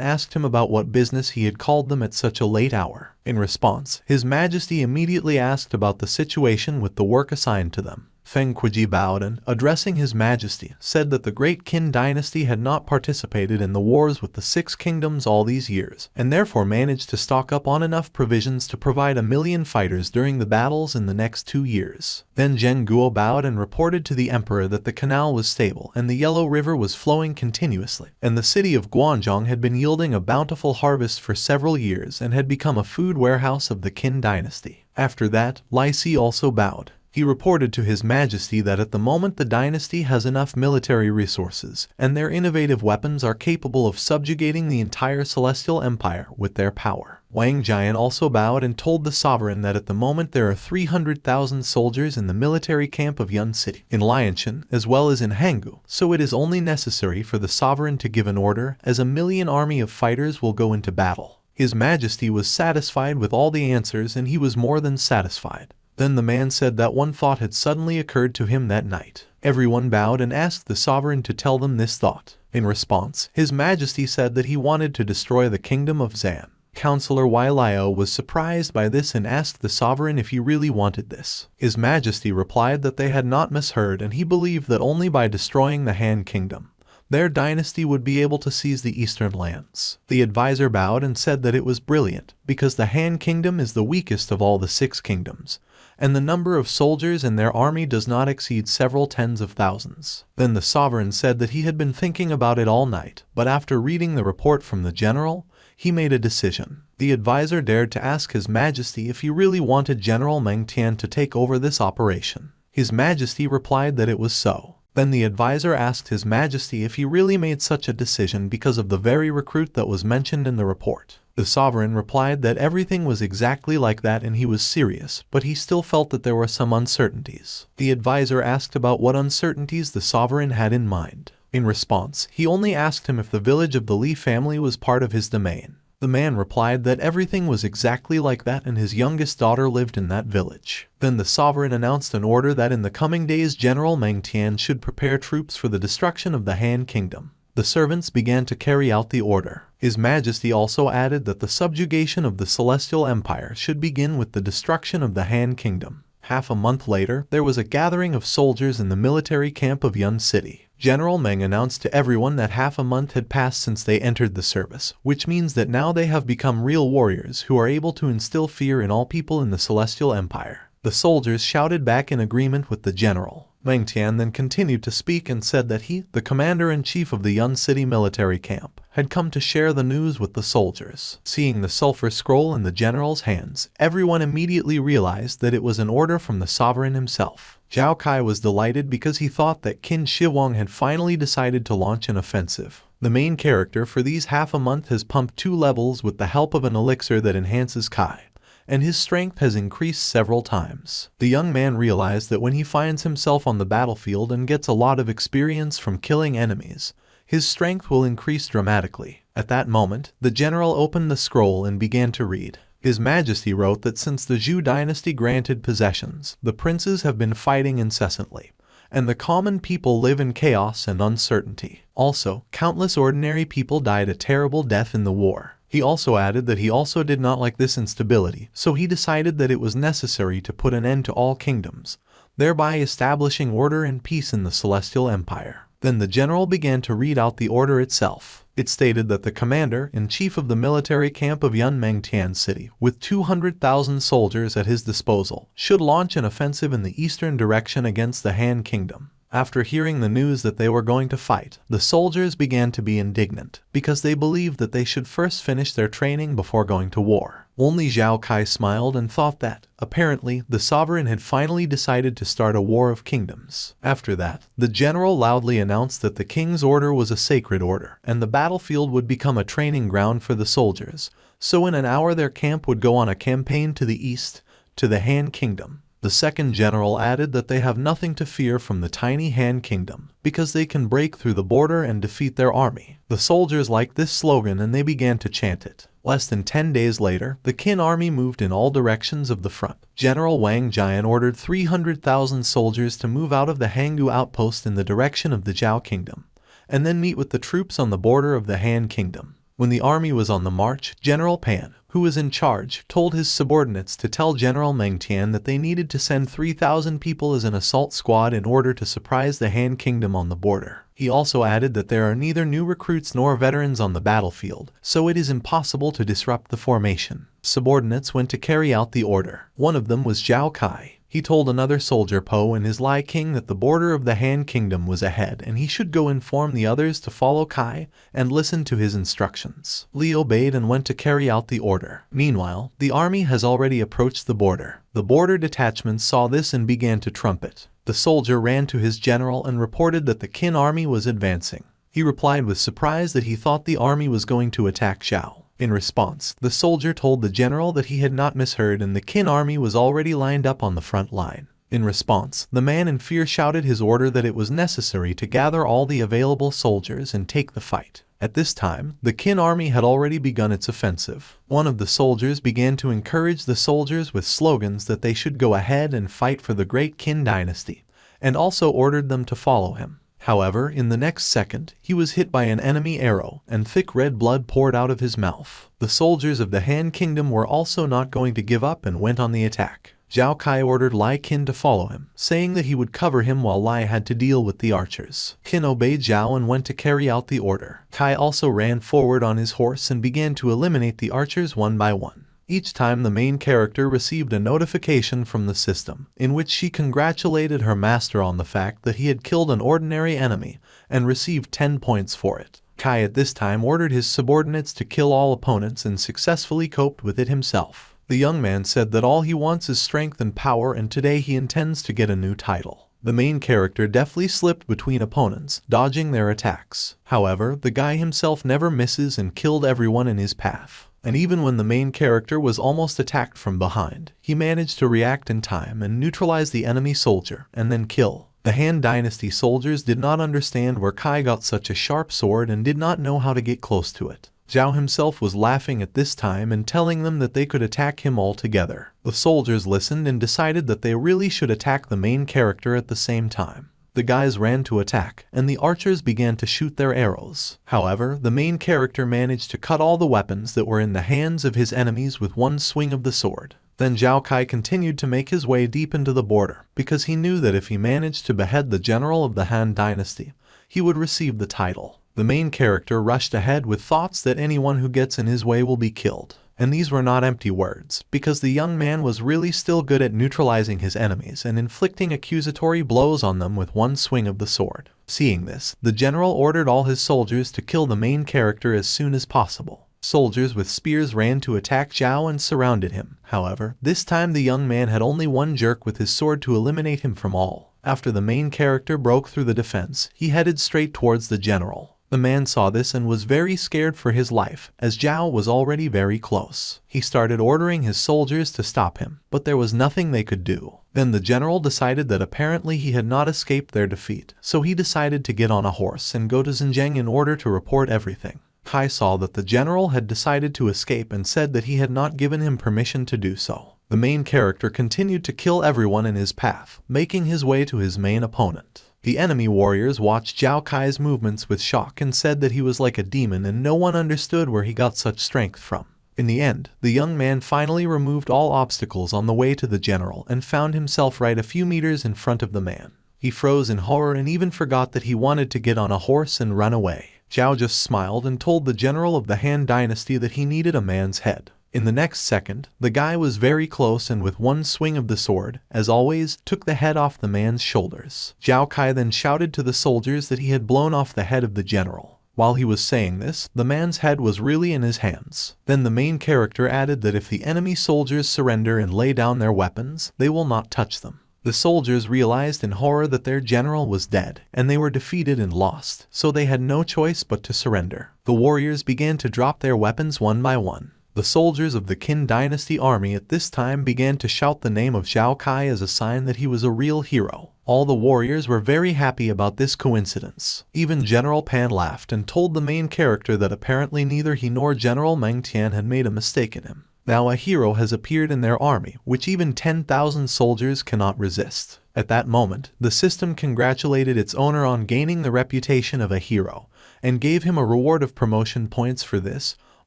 A: asked him about what business he had called them at such a late hour. In response, His Majesty immediately asked about the situation with the work assigned to them. Feng Quiji bowed and, addressing His Majesty, said that the great Qin dynasty had not participated in the wars with the Six Kingdoms all these years, and therefore managed to stock up on enough provisions to provide 1,000,000 fighters during the battles in the next 2 years. Then Zheng Guo bowed and reported to the emperor that the canal was stable and the Yellow River was flowing continuously, and the city of Guangzhong had been yielding a bountiful harvest for several years and had become a food warehouse of the Qin dynasty. After that, Lai Si also bowed. He reported to His Majesty that at the moment the dynasty has enough military resources, and their innovative weapons are capable of subjugating the entire Celestial Empire with their power. Wang Jian also bowed and told the sovereign that at the moment there are 300,000 soldiers in the military camp of Yun City, in Lianshan, as well as in Hangu, so it is only necessary for the sovereign to give an order, as 1,000,000 army of fighters will go into battle. His Majesty was satisfied with all the answers, and he was more than satisfied. Then the man said that one thought had suddenly occurred to him that night. Everyone bowed and asked the sovereign to tell them this thought. In response, His Majesty said that he wanted to destroy the kingdom of Zan. Counselor Wai Liao was surprised by this and asked the sovereign if he really wanted this. His Majesty replied that they had not misheard, and he believed that only by destroying the Han kingdom, their dynasty would be able to seize the eastern lands. The advisor bowed and said that it was brilliant, because the Han kingdom is the weakest of all the 6 kingdoms, and the number of soldiers in their army does not exceed several tens of thousands. Then the sovereign said that he had been thinking about it all night, but after reading the report from the general, he made a decision. The advisor dared to ask His Majesty if he really wanted General Meng Tian to take over this operation. His Majesty replied that it was so. Then the advisor asked His Majesty if he really made such a decision because of the very recruit that was mentioned in the report. The sovereign replied that everything was exactly like that and he was serious, but he still felt that there were some uncertainties. The advisor asked about what uncertainties the sovereign had in mind. In response, he only asked him if the village of the Li family was part of his domain. The man replied that everything was exactly like that and his youngest daughter lived in that village. Then the sovereign announced an order that in the coming days General Meng Tian should prepare troops for the destruction of the Han kingdom. The servants began to carry out the order. His Majesty also added that the subjugation of the Celestial Empire should begin with the destruction of the Han kingdom. Half a month later, there was a gathering of soldiers in the military camp of Yun City. General Meng announced to everyone that half a month had passed since they entered the service, which means that now they have become real warriors who are able to instill fear in all people in the Celestial Empire. The soldiers shouted back in agreement with the general. Meng Tian then continued to speak and said that he, the commander-in-chief of the Yun City military camp, had come to share the news with the soldiers. Seeing the sulfur scroll in the general's hands, everyone immediately realized that it was an order from the sovereign himself. Zhao Qi was delighted because he thought that Qin Shi Huang had finally decided to launch an offensive. The main character for these half a month has pumped 2 levels with the help of an elixir that enhances Qi, and his strength has increased several times. The young man realized that when he finds himself on the battlefield and gets a lot of experience from killing enemies, his strength will increase dramatically. At that moment, the general opened the scroll and began to read. His Majesty wrote that since the Zhou dynasty granted possessions, the princes have been fighting incessantly, and the common people live in chaos and uncertainty. Also, countless ordinary people died a terrible death in the war. He also added that he also did not like this instability, so he decided that it was necessary to put an end to all kingdoms, thereby establishing order and peace in the Celestial Empire. Then the general began to read out the order itself. It stated that the commander-in-chief of the military camp of Yun Mengtian City, with 200,000 soldiers at his disposal, should launch an offensive in the eastern direction against the Han kingdom. After hearing the news that they were going to fight, the soldiers began to be indignant, because they believed that they should first finish their training before going to war. Only Zhao Qi smiled and thought that, apparently, the sovereign had finally decided to start a war of kingdoms. After that, the general loudly announced that the king's order was a sacred order, and the battlefield would become a training ground for the soldiers, so in an hour their camp would go on a campaign to the east, to the Han kingdom. The second general added that they have nothing to fear from the tiny Han Kingdom, because they can break through the border and defeat their army. The soldiers liked this slogan and they began to chant it. Less than 10 days later, the Qin army moved in all directions of the front. General Wang Jian ordered 300,000 soldiers to move out of the Hanggu outpost in the direction of the Zhao Kingdom, and then meet with the troops on the border of the Han Kingdom. When the army was on the march, General Pan, who was in charge, told his subordinates to tell General Meng Tian that they needed to send 3,000 people as an assault squad in order to surprise the Han Kingdom on the border. He also added that there are neither new recruits nor veterans on the battlefield, so it is impossible to disrupt the formation. Subordinates went to carry out the order. One of them was Zhao Qi. He told another soldier Po and his Lai King that the border of the Han Kingdom was ahead and he should go inform the others to follow Qi and listen to his instructions. Li obeyed and went to carry out the order. Meanwhile, the army has already approached the border. The border detachments saw this and began to trumpet. The soldier ran to his general and reported that the Qin army was advancing. He replied with surprise that he thought the army was going to attack Zhao. In response, the soldier told the general that he had not misheard and the Qin army was already lined up on the front line. In response, the man in fear shouted his order that it was necessary to gather all the available soldiers and take the fight. At this time, the Qin army had already begun its offensive. One of the soldiers began to encourage the soldiers with slogans that they should go ahead and fight for the great Qin dynasty, and also ordered them to follow him. However, in the next second, he was hit by an enemy arrow, and thick red blood poured out of his mouth. The soldiers of the Han Kingdom were also not going to give up and went on the attack. Zhao Qi ordered Lai Qin to follow him, saying that he would cover him while Lai had to deal with the archers. Qin obeyed Zhao and went to carry out the order. Qi also ran forward on his horse and began to eliminate the archers one by one. Each time the main character received a notification from the system, in which she congratulated her master on the fact that he had killed an ordinary enemy, and received 10 points for it. Qi at this time ordered his subordinates to kill all opponents and successfully coped with it himself. The young man said that all he wants is strength and power and today he intends to get a new title. The main character deftly slipped between opponents, dodging their attacks. However, the guy himself never misses and killed everyone in his path. And even when the main character was almost attacked from behind, he managed to react in time and neutralize the enemy soldier, and then kill. The Han Dynasty soldiers did not understand where Qi got such a sharp sword and did not know how to get close to it. Zhao himself was laughing at this time and telling them that they could attack him all together. The soldiers listened and decided that they really should attack the main character at the same time. The guys ran to attack, and the archers began to shoot their arrows. However, the main character managed to cut all the weapons that were in the hands of his enemies with one swing of the sword. Then Zhao Qi continued to make his way deep into the border, because he knew that if he managed to behead the general of the Han Dynasty, he would receive the title. The main character rushed ahead with thoughts that anyone who gets in his way will be killed. And these were not empty words, because the young man was really still good at neutralizing his enemies and inflicting accusatory blows on them with one swing of the sword. Seeing this, the general ordered all his soldiers to kill the main character as soon as possible. Soldiers with spears ran to attack Zhao and surrounded him. However, this time the young man had only one jerk with his sword to eliminate him from all. After the main character broke through the defense, he headed straight towards the general. The man saw this and was very scared for his life, as Zhao was already very close. He started ordering his soldiers to stop him, but there was nothing they could do. Then the general decided that apparently he had not escaped their defeat, so he decided to get on a horse and go to Xinjiang in order to report everything. Qi saw that the general had decided to escape and said that he had not given him permission to do so. The main character continued to kill everyone in his path, making his way to his main opponent. The enemy warriors watched Zhao Qi's movements with shock and said that he was like a demon and no one understood where he got such strength from. In the end, the young man finally removed all obstacles on the way to the general and found himself right a few meters in front of the man. He froze in horror and even forgot that he wanted to get on a horse and run away. Zhao just smiled and told the general of the Han Dynasty that he needed a man's head. In the next second, the guy was very close and with one swing of the sword, as always, took the head off the man's shoulders. Zhao Qi then shouted to the soldiers that he had blown off the head of the general. While he was saying this, the man's head was really in his hands. Then the main character added that if the enemy soldiers surrender and lay down their weapons, they will not touch them. The soldiers realized in horror that their general was dead, and they were defeated and lost, so they had no choice but to surrender. The warriors began to drop their weapons one by one. The soldiers of the Qin dynasty army at this time began to shout the name of Zhao Qi as a sign that he was a real hero. All the warriors were very happy about this coincidence. Even General Pan laughed and told the main character that apparently neither he nor General Meng Tian had made a mistake in him. Now a hero has appeared in their army, which even 10,000 soldiers cannot resist. At that moment, the system congratulated its owner on gaining the reputation of a hero, and gave him a reward of promotion points for this,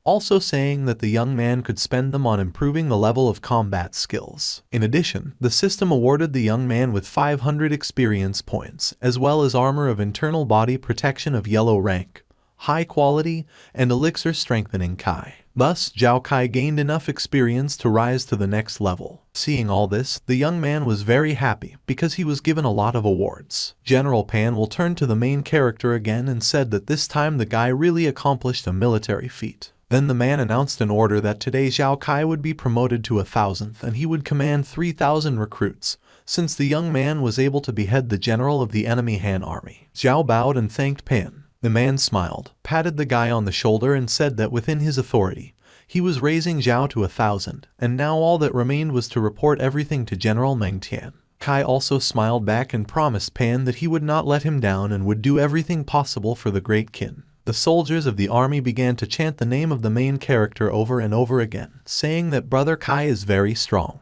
A: also saying that the young man could spend them on improving the level of combat skills. In addition, the system awarded the young man with 500 experience points, as well as armor of internal body protection of yellow rank, high quality, and elixir strengthening Kai. Thus, Zhao Qi gained enough experience to rise to the next level. Seeing all this, the young man was very happy because he was given a lot of awards. General Pan will turn to the main character again and said that this time the guy really accomplished a military feat. Then the man announced an order that today Zhao Qi would be promoted to 1,000th and he would command 3,000 recruits, since the young man was able to behead the general of the enemy Han army. Zhao bowed and thanked Pan. The man smiled, patted the guy on the shoulder and said that within his authority, he was raising Zhao to 1,000, and now all that remained was to report everything to General Meng Tian. Kai also smiled back and promised Pan that he would not let him down and would do everything possible for the great Qin. The soldiers of the army began to chant the name of the main character over and over again, saying that Brother Kai is very strong,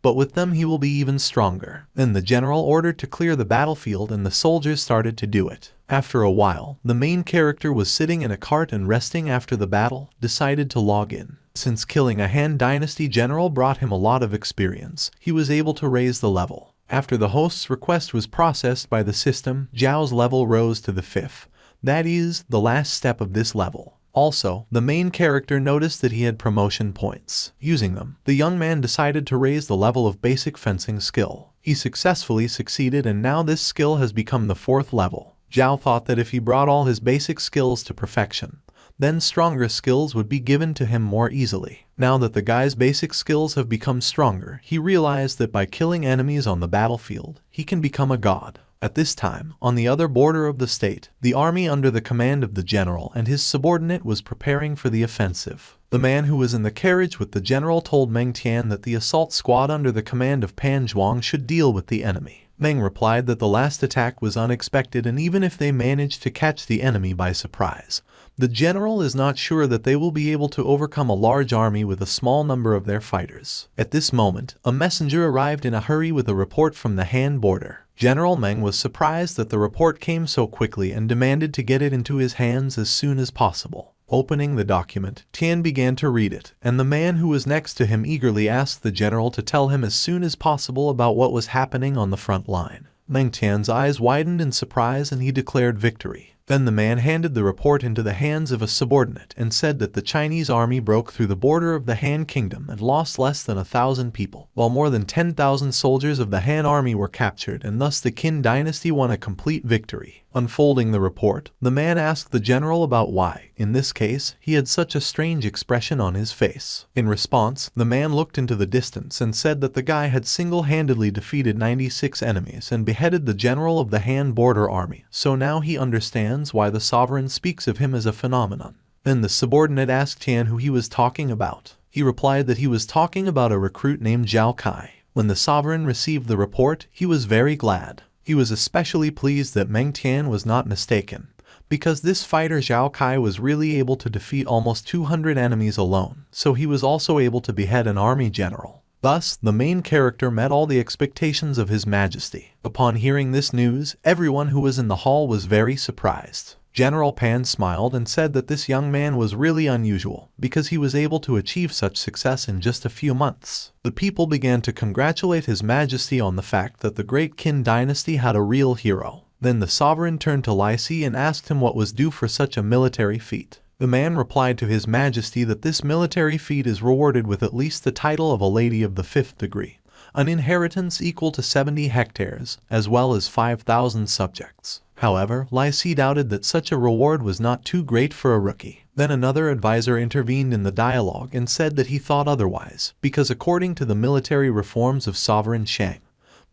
A: but with them he will be even stronger. Then the general ordered to clear the battlefield and the soldiers started to do it. After a while, the main character was sitting in a cart and resting after the battle, decided to log in. Since killing a Han dynasty general brought him a lot of experience, he was able to raise the level. After the host's request was processed by the system, Zhao's level rose to the 5th. That is, the last step of this level. Also, the main character noticed that he had promotion points. Using them, the young man decided to raise the level of basic fencing skill. He successfully succeeded and now this skill has become the 4th level. Zhao thought that if he brought all his basic skills to perfection, then stronger skills would be given to him more easily. Now that the guy's basic skills have become stronger, he realized that by killing enemies on the battlefield, he can become a god. At this time, on the other border of the state, the army under the command of the general and his subordinate was preparing for the offensive. The man who was in the carriage with the general told Meng Tian that the assault squad under the command of Pan Zhuang should deal with the enemy. Meng replied that the last attack was unexpected and even if they managed to catch the enemy by surprise, the general is not sure that they will be able to overcome a large army with a small number of their fighters. At this moment, a messenger arrived in a hurry with a report from the Han border. General Meng was surprised that the report came so quickly and demanded to get it into his hands as soon as possible. Opening the document, Tian began to read it, and the man who was next to him eagerly asked the general to tell him as soon as possible about what was happening on the front line. Meng Tian's eyes widened in surprise and he declared victory. Then the man handed the report into the hands of a subordinate and said that the Chinese army broke through the border of the Han kingdom and lost less than 1,000 people, while more than 10,000 soldiers of the Han army were captured and thus the Qin dynasty won a complete victory. Unfolding the report, the man asked the general about why, in this case, he had such a strange expression on his face. In response, the man looked into the distance and said that the guy had single-handedly defeated 96 enemies and beheaded the general of the Han border army, so now he understands why the sovereign speaks of him as a phenomenon. Then the subordinate asked Tian who he was talking about. He replied that he was talking about a recruit named Zhao Qi. When the sovereign received the report, he was very glad. He was especially pleased that Meng Tian was not mistaken, because this fighter Zhao Qi was really able to defeat almost 200 enemies alone, so he was also able to behead an army general. Thus, the main character met all the expectations of His Majesty. Upon hearing this news, everyone who was in the hall was very surprised. General Pan smiled and said that this young man was really unusual because he was able to achieve such success in just a few months. The people began to congratulate His Majesty on the fact that the great Qin dynasty had a real hero. Then the sovereign turned to Zhao Qi and asked him what was due for such a military feat. The man replied to His Majesty that this military feat is rewarded with at least the title of a lady of the 5th degree, an inheritance equal to 70 hectares, as well as 5,000 subjects. However, Zhao Qi doubted that such a reward was not too great for a rookie. Then another advisor intervened in the dialogue and said that he thought otherwise, because according to the military reforms of Sovereign Shang,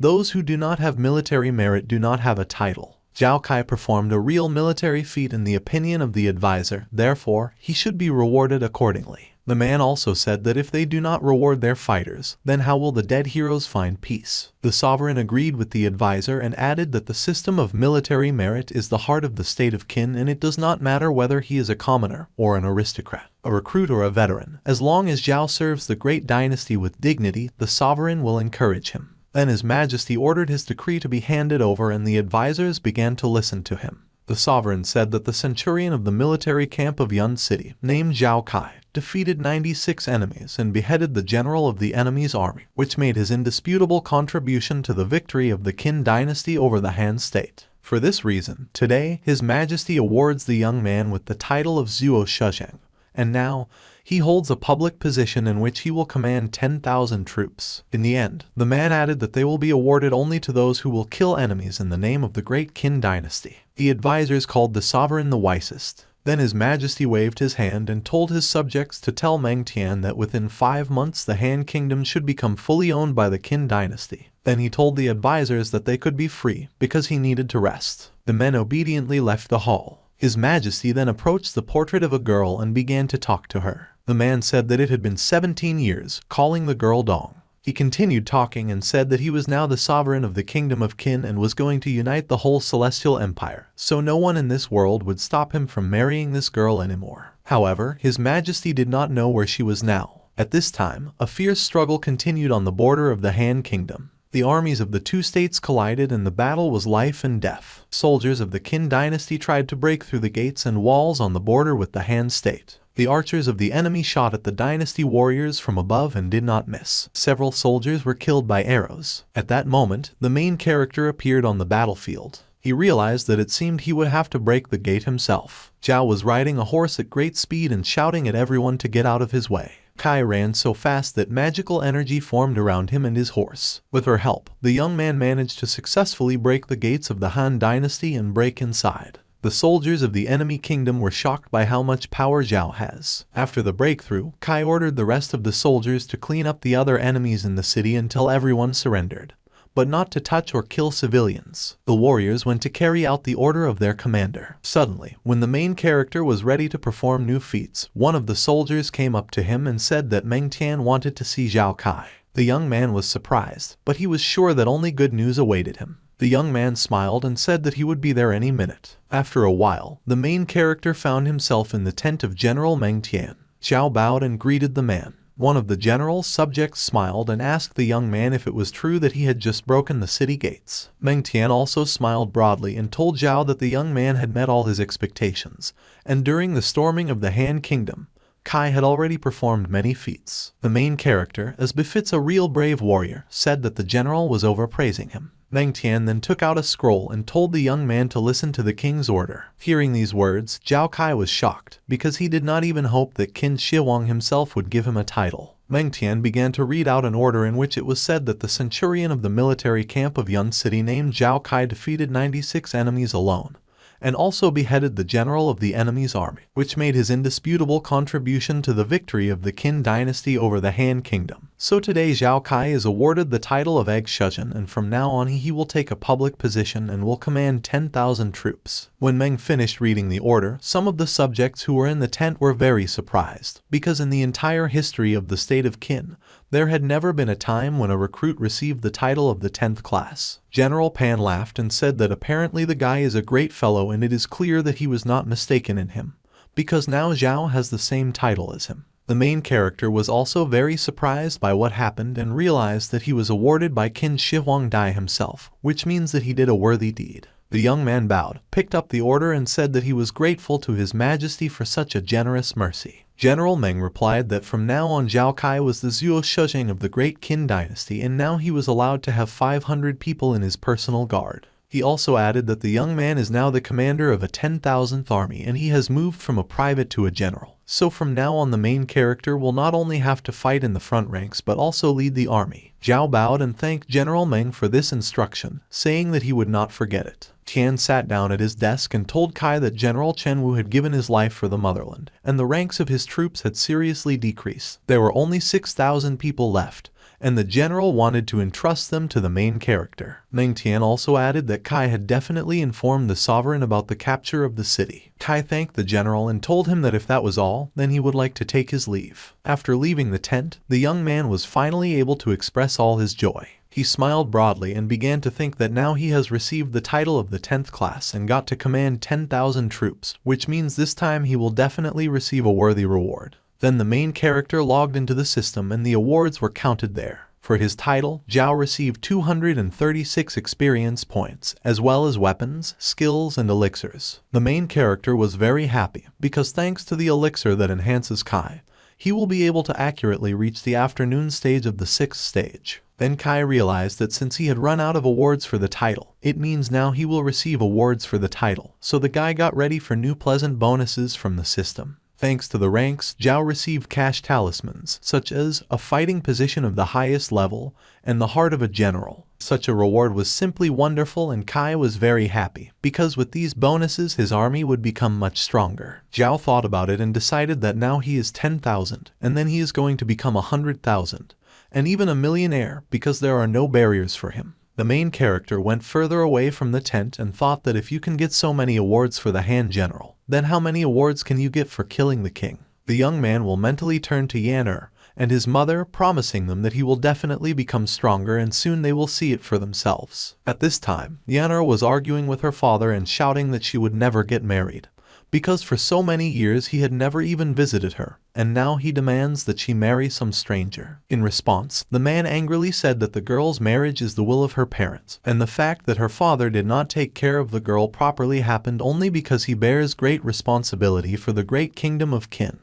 A: those who do not have military merit do not have a title. Zhao Qi performed a real military feat in the opinion of the advisor, therefore, he should be rewarded accordingly. The man also said that if they do not reward their fighters, then how will the dead heroes find peace? The sovereign agreed with the advisor and added that the system of military merit is the heart of the state of Qin, and it does not matter whether he is a commoner or an aristocrat, a recruit or a veteran. As long as Zhao serves the great dynasty with dignity, the sovereign will encourage him. Then His Majesty ordered his decree to be handed over and the advisors began to listen to him. The sovereign said that the centurion of the military camp of Yun City, named Zhao Qi, defeated 96 enemies and beheaded the general of the enemy's army, which made his indisputable contribution to the victory of the Qin dynasty over the Han state. For this reason, today, His Majesty awards the young man with the title of Zuo Shuzheng, and now, he holds a public position in which he will command 10,000 troops. In the end, the man added that they will be awarded only to those who will kill enemies in the name of the great Qin dynasty. The advisors called the sovereign the wisest. Then His Majesty waved his hand and told his subjects to tell Meng Tian that within 5 months the Han kingdom should become fully owned by the Qin dynasty. Then he told the advisors that they could be free because he needed to rest. The men obediently left the hall. His Majesty then approached the portrait of a girl and began to talk to her. The man said that it had been 17 years, calling the girl Dong. He continued talking and said that he was now the sovereign of the kingdom of Qin and was going to unite the whole celestial empire, so no one in this world would stop him from marrying this girl anymore. However, His Majesty did not know where she was now. At this time, a fierce struggle continued on the border of the Han kingdom. The armies of the two states collided and the battle was life and death. Soldiers of the Qin dynasty tried to break through the gates and walls on the border with the Han state. The archers of the enemy shot at the dynasty warriors from above and did not miss. Several soldiers were killed by arrows. At that moment, the main character appeared on the battlefield. He realized that it seemed he would have to break the gate himself. Zhao was riding a horse at great speed and shouting at everyone to get out of his way. Qi ran so fast that magical energy formed around him and his horse. With her help, the young man managed to successfully break the gates of the Han dynasty and break inside. The soldiers of the enemy kingdom were shocked by how much power Zhao has. After the breakthrough, Qi ordered the rest of the soldiers to clean up the other enemies in the city until everyone surrendered, but not to touch or kill civilians. The warriors went to carry out the order of their commander. Suddenly, when the main character was ready to perform new feats, one of the soldiers came up to him and said that Meng Tian wanted to see Zhao Qi. The young man was surprised, but he was sure that only good news awaited him. The young man smiled and said that he would be there any minute. After a while, the main character found himself in the tent of General Meng Tian. Zhao bowed and greeted the man. One of the general's subjects smiled and asked the young man if it was true that he had just broken the city gates. Meng Tian also smiled broadly and told Zhao that the young man had met all his expectations, and during the storming of the Han kingdom, Qi had already performed many feats. The main character, as befits a real brave warrior, said that the general was overpraising him. Meng Tian then took out a scroll and told the young man to listen to the king's order. Hearing these words, Zhao Qi was shocked, because he did not even hope that Qin Shi Huang himself would give him a title. Meng Tian began to read out an order in which it was said that the centurion of the military camp of Yun City named Zhao Qi defeated 96 enemies alone, and also beheaded the general of the enemy's army, which made his indisputable contribution to the victory of the Qin dynasty over the Han kingdom. So today Zhao Qi is awarded the title of Egg Shuzhen, and from now on he will take a public position and will command 10,000 troops. When Meng finished reading the order, some of the subjects who were in the tent were very surprised, because in the entire history of the state of Qin, there had never been a time when a recruit received the title of the 10th class. General Pan laughed and said that apparently the guy is a great fellow and it is clear that he was not mistaken in him, because now Zhao has the same title as him. The main character was also very surprised by what happened and realized that he was awarded by Qin Shi Huang Dai himself, which means that he did a worthy deed. The young man bowed, picked up the order and said that he was grateful to His Majesty for such a generous mercy. General Meng replied that from now on Zhao Qi was the Zuo Shuzheng of the great Qin dynasty and now he was allowed to have 500 people in his personal guard. He also added that the young man is now the commander of a 10,000th army and he has moved from a private to a general. So from now on the main character will not only have to fight in the front ranks but also lead the army. Zhao bowed and thanked General Meng for this instruction, saying that he would not forget it. Tian sat down at his desk and told Qi that General Chen Wu had given his life for the motherland, and the ranks of his troops had seriously decreased. There were only 6,000 people left, and the general wanted to entrust them to the main character. Meng Tian also added that Kai had definitely informed the sovereign about the capture of the city. Kai thanked the general and told him that if that was all, then he would like to take his leave. After leaving the tent, the young man was finally able to express all his joy. He smiled broadly and began to think that now he has received the title of the 10th class and got to command 10,000 troops, which means this time he will definitely receive a worthy reward. Then the main character logged into the system and the awards were counted there. For his title, Zhao received 236 experience points, as well as weapons, skills, and elixirs. The main character was very happy, because thanks to the elixir that enhances Kai, he will be able to accurately reach the afternoon stage of the 6th stage. Then Kai realized that since he had run out of awards for the title, it means now he will receive awards for the title, so the guy got ready for new pleasant bonuses from the system. Thanks to the ranks, Zhao received cash talismans, such as a fighting position of the highest level and the heart of a general. Such a reward was simply wonderful and Kai was very happy, because with these bonuses his army would become much stronger. Zhao thought about it and decided that now he is 10,000, and then he is going to become 100,000, and even a millionaire because there are no barriers for him. The main character went further away from the tent and thought that if you can get so many awards for the hand general, then how many awards can you get for killing the king? The young man will mentally turn to Yan'er and his mother, promising them that he will definitely become stronger and soon they will see it for themselves. At this time, Yan'er was arguing with her father and shouting that she would never get married, because for so many years he had never even visited her, and now he demands that she marry some stranger. In response, the man angrily said that the girl's marriage is the will of her parents, and the fact that her father did not take care of the girl properly happened only because he bears great responsibility for the great kingdom of Qin,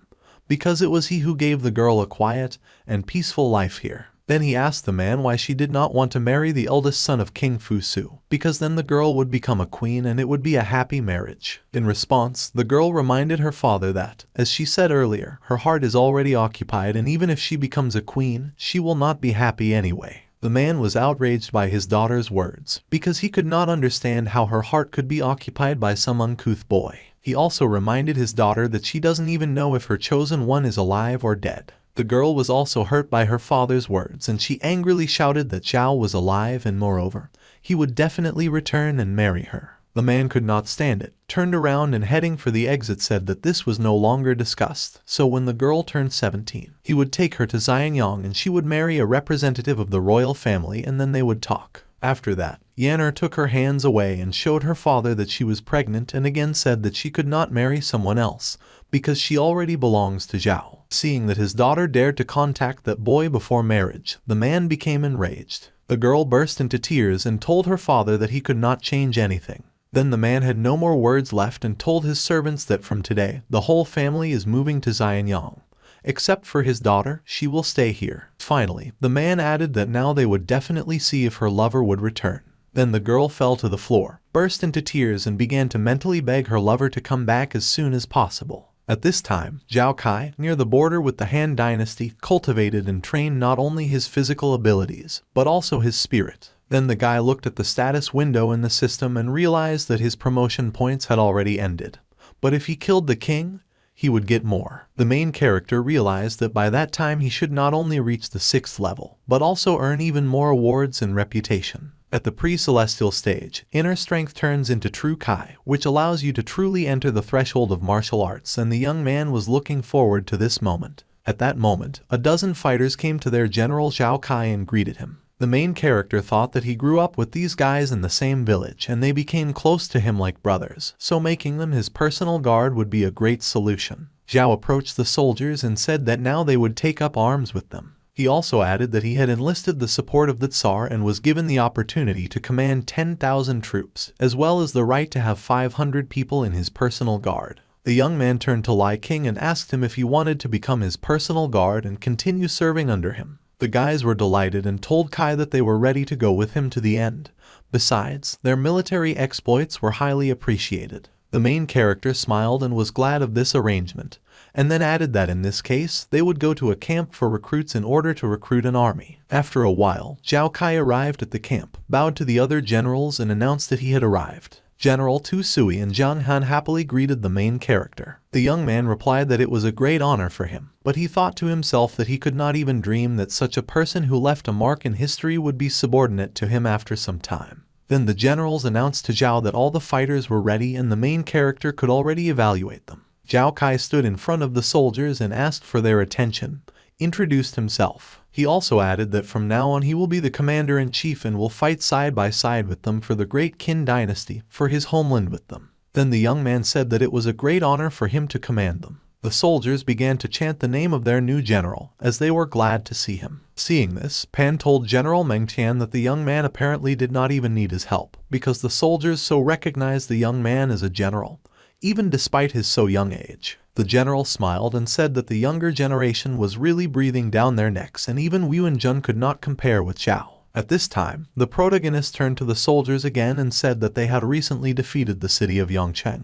A: because it was he who gave the girl a quiet and peaceful life here. Then he asked the man why she did not want to marry the eldest son of King Fusu, because then the girl would become a queen and it would be a happy marriage. In response, the girl reminded her father that, as she said earlier, her heart is already occupied and even if she becomes a queen, she will not be happy anyway. The man was outraged by his daughter's words, because he could not understand how her heart could be occupied by some uncouth boy. He also reminded his daughter that she doesn't even know if her chosen one is alive or dead. The girl was also hurt by her father's words and she angrily shouted that Zhao was alive and moreover, he would definitely return and marry her. The man could not stand it, turned around and heading for the exit said that this was no longer discussed, so when the girl turned 17, he would take her to Xianyang and she would marry a representative of the royal family and then they would talk. After that, Yan'er took her hands away and showed her father that she was pregnant and again said that she could not marry someone else, because she already belongs to Zhao. Seeing that his daughter dared to contact that boy before marriage, the man became enraged. The girl burst into tears and told her father that he could not change anything. Then the man had no more words left and told his servants that from today, the whole family is moving to Xianyang. Except for his daughter, she will stay here. Finally, the man added that now they would definitely see if her lover would return. Then the girl fell to the floor, burst into tears and began to mentally beg her lover to come back as soon as possible. At this time, Zhao Qi, near the border with the Han dynasty, cultivated and trained not only his physical abilities, but also his spirit. Then the guy looked at the status window in the system and realized that his promotion points had already ended. But if he killed the king, he would get more. The main character realized that by that time he should not only reach the 6th level, but also earn even more awards and reputation. At the pre-celestial stage, inner strength turns into true Kai, which allows you to truly enter the threshold of martial arts, and the young man was looking forward to this moment. At that moment, a dozen fighters came to their general Zhao Qi and greeted him. The main character thought that he grew up with these guys in the same village and they became close to him like brothers, so making them his personal guard would be a great solution. Zhao approached the soldiers and said that now they would take up arms with them. He also added that he had enlisted the support of the Tsar and was given the opportunity to command 10,000 troops, as well as the right to have 500 people in his personal guard. The young man turned to Lai King and asked him if he wanted to become his personal guard and continue serving under him. The guys were delighted and told Kai that they were ready to go with him to the end. Besides, their military exploits were highly appreciated. The main character smiled and was glad of this arrangement, and then added that in this case, they would go to a camp for recruits in order to recruit an army. After a while, Zhao Qi arrived at the camp, bowed to the other generals and announced that he had arrived. General Tu Sui and Jiang Han happily greeted the main character. The young man replied that it was a great honor for him, but he thought to himself that he could not even dream that such a person who left a mark in history would be subordinate to him after some time. Then the generals announced to Zhao that all the fighters were ready and the main character could already evaluate them. Zhao Qi stood in front of the soldiers and asked for their attention, introduced himself. He also added that from now on he will be the commander-in-chief and will fight side by side with them for the great Qin dynasty, for his homeland with them. Then the young man said that it was a great honor for him to command them. The soldiers began to chant the name of their new general, as they were glad to see him. Seeing this, Pan told General Meng Tian that the young man apparently did not even need his help, because the soldiers so recognized the young man as a general, even despite his so young age. The general smiled and said that the younger generation was really breathing down their necks, and even Wu and Jun could not compare with Zhao. At this time, the protagonist turned to the soldiers again and said that they had recently defeated the city of Yongcheng,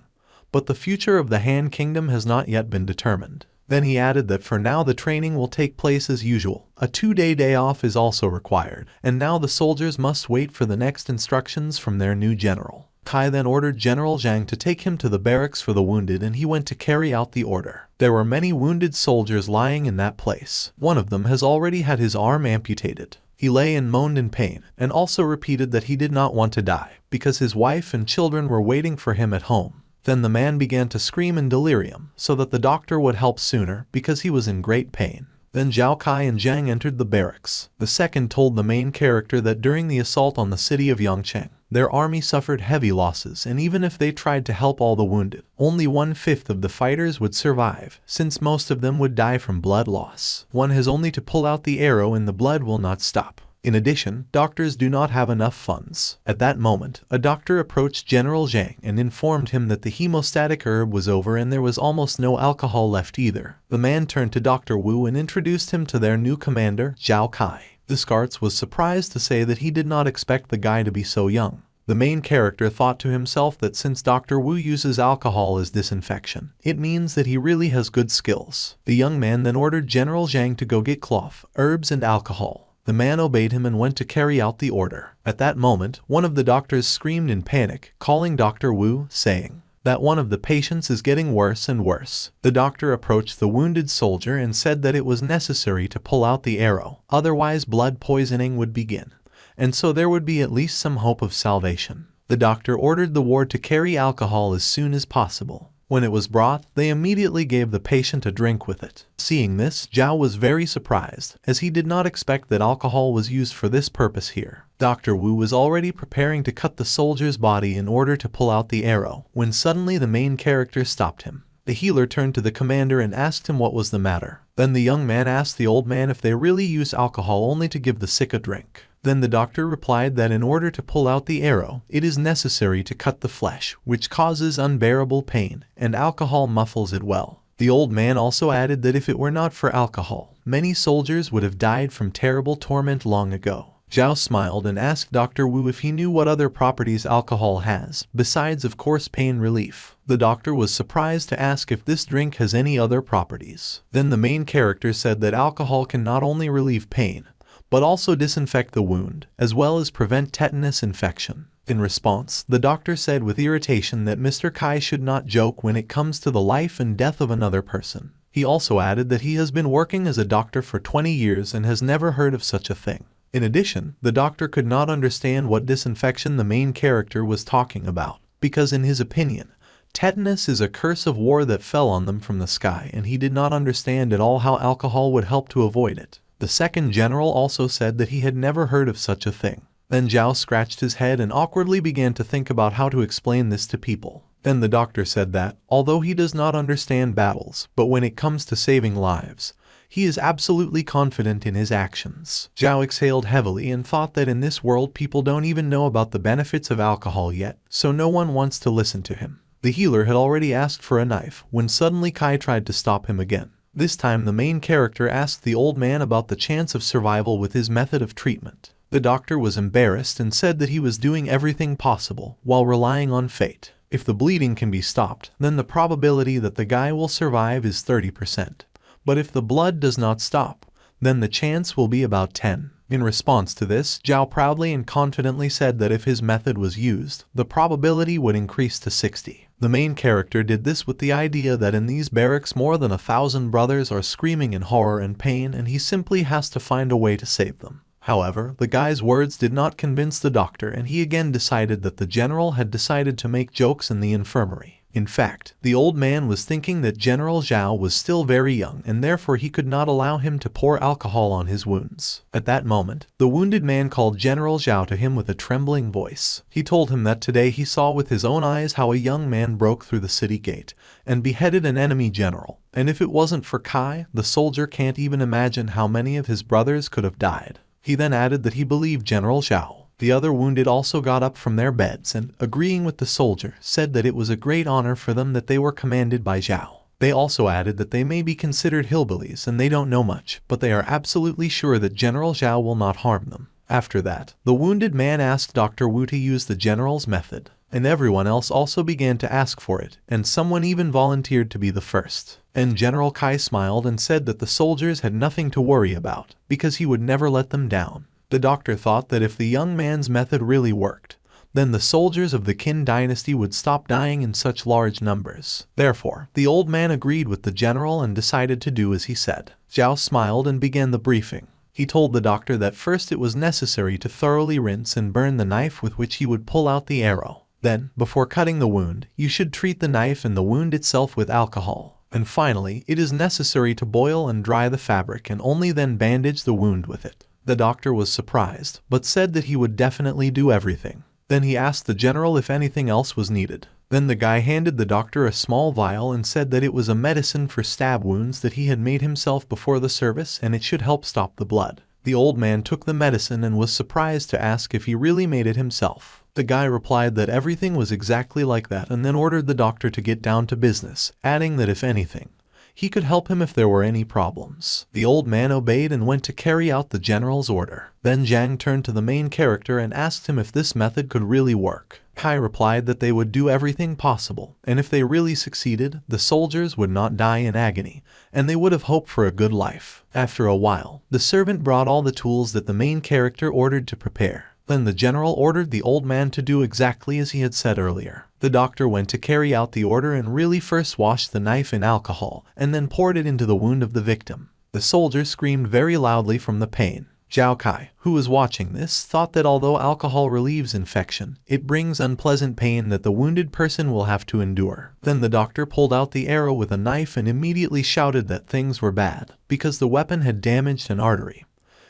A: but the future of the Han Kingdom has not yet been determined. Then he added that for now the training will take place as usual. A 2-day day off is also required, and now the soldiers must wait for the next instructions from their new general. Kai then ordered General Zhang to take him to the barracks for the wounded, and he went to carry out the order. There were many wounded soldiers lying in that place. One of them has already had his arm amputated. He lay and moaned in pain, and also repeated that he did not want to die, because his wife and children were waiting for him at home. Then the man began to scream in delirium, so that the doctor would help sooner, because he was in great pain. Then Zhao Qi and Zhang entered the barracks. The second told the main character that during the assault on the city of Yongcheng, their army suffered heavy losses, and even if they tried to help all the wounded, only 1/5 of the fighters would survive, since most of them would die from blood loss. One has only to pull out the arrow and the blood will not stop. In addition, doctors do not have enough funds. At that moment, a doctor approached General Zhang and informed him that the hemostatic herb was over and there was almost no alcohol left either. The man turned to Dr. Wu and introduced him to their new commander, Zhao Qi. Descartes was surprised to say that he did not expect the guy to be so young. The main character thought to himself that since Dr. Wu uses alcohol as disinfection, it means that he really has good skills. The young man then ordered General Zhang to go get cloth, herbs and alcohol. The man obeyed him and went to carry out the order. At that moment, one of the doctors screamed in panic, calling Dr. Wu, saying that one of the patients is getting worse and worse. The doctor approached the wounded soldier and said that it was necessary to pull out the arrow, otherwise blood poisoning would begin, and so there would be at least some hope of salvation. The doctor ordered the ward to carry alcohol as soon as possible. When it was brought, they immediately gave the patient a drink with it. Seeing this, Zhao was very surprised, as he did not expect that alcohol was used for this purpose here. Dr. Wu was already preparing to cut the soldier's body in order to pull out the arrow, when suddenly the main character stopped him. The healer turned to the commander and asked him what was the matter. Then the young man asked the old man if they really use alcohol only to give the sick a drink. Then the doctor replied that in order to pull out the arrow, it is necessary to cut the flesh, which causes unbearable pain, and alcohol muffles it well. The old man also added that if it were not for alcohol, many soldiers would have died from terrible torment long ago. Zhao smiled and asked Dr. Wu if he knew what other properties alcohol has, besides of course pain relief. The doctor was surprised to ask if this drink has any other properties. Then the main character said that alcohol can not only relieve pain, but also disinfect the wound, as well as prevent tetanus infection. In response, the doctor said with irritation that Mr. Kai should not joke when it comes to the life and death of another person. He also added that he has been working as a doctor for 20 years and has never heard of such a thing. In addition, the doctor could not understand what disinfection the main character was talking about, because in his opinion, tetanus is a curse of war that fell on them from the sky, and he did not understand at all how alcohol would help to avoid it. The second general also said that he had never heard of such a thing. Then Zhao scratched his head and awkwardly began to think about how to explain this to people. Then the doctor said that, although he does not understand battles, but when it comes to saving lives, he is absolutely confident in his actions. Zhao exhaled heavily and thought that in this world people don't even know about the benefits of alcohol yet, so no one wants to listen to him. The healer had already asked for a knife when suddenly Kai tried to stop him again. This time the main character asked the old man about the chance of survival with his method of treatment. The doctor was embarrassed and said that he was doing everything possible while relying on fate. If the bleeding can be stopped, then the probability that the guy will survive is 30%. But if the blood does not stop, then the chance will be about 10. In response to this, Zhao proudly and confidently said that if his method was used, the probability would increase to 60. The main character did this with the idea that in these barracks more than 1,000 brothers are screaming in horror and pain and he simply has to find a way to save them. However, the guy's words did not convince the doctor and he again decided that the general had decided to make jokes in the infirmary. In fact, the old man was thinking that General Zhao was still very young and therefore he could not allow him to pour alcohol on his wounds. At that moment, the wounded man called General Zhao to him with a trembling voice. He told him that today he saw with his own eyes how a young man broke through the city gate and beheaded an enemy general. And if it wasn't for Kai, the soldier can't even imagine how many of his brothers could have died. He then added that he believed General Zhao. The other wounded also got up from their beds and, agreeing with the soldier, said that it was a great honor for them that they were commanded by Zhao. They also added that they may be considered hillbillies and they don't know much, but they are absolutely sure that General Zhao will not harm them. After that, the wounded man asked Dr. Wu to use the general's method, and everyone else also began to ask for it, and someone even volunteered to be the first. And General Kai smiled and said that the soldiers had nothing to worry about, because he would never let them down. The doctor thought that if the young man's method really worked, then the soldiers of the Qin dynasty would stop dying in such large numbers. Therefore, the old man agreed with the general and decided to do as he said. Zhao smiled and began the briefing. He told the doctor that first it was necessary to thoroughly rinse and burn the knife with which he would pull out the arrow. Then, before cutting the wound, you should treat the knife and the wound itself with alcohol. And finally, it is necessary to boil and dry the fabric and only then bandage the wound with it. The doctor was surprised, but said that he would definitely do everything. Then he asked the general if anything else was needed. Then the guy handed the doctor a small vial and said that it was a medicine for stab wounds that he had made himself before the service and it should help stop the blood. The old man took the medicine and was surprised to ask if he really made it himself. The guy replied that everything was exactly like that and then ordered the doctor to get down to business, adding that if anything, he could help him if there were any problems. The old man obeyed and went to carry out the general's order. Then Zhang turned to the main character and asked him if this method could really work. Kai replied that they would do everything possible, and if they really succeeded, the soldiers would not die in agony, and they would have hoped for a good life. After a while, the servant brought all the tools that the main character ordered to prepare. Then the general ordered the old man to do exactly as he had said earlier. The doctor went to carry out the order and really first washed the knife in alcohol and then poured it into the wound of the victim. The soldier screamed very loudly from the pain. Zhao Qi, who was watching this, thought that although alcohol relieves infection, it brings unpleasant pain that the wounded person will have to endure. Then the doctor pulled out the arrow with a knife and immediately shouted that things were bad, because the weapon had damaged an artery,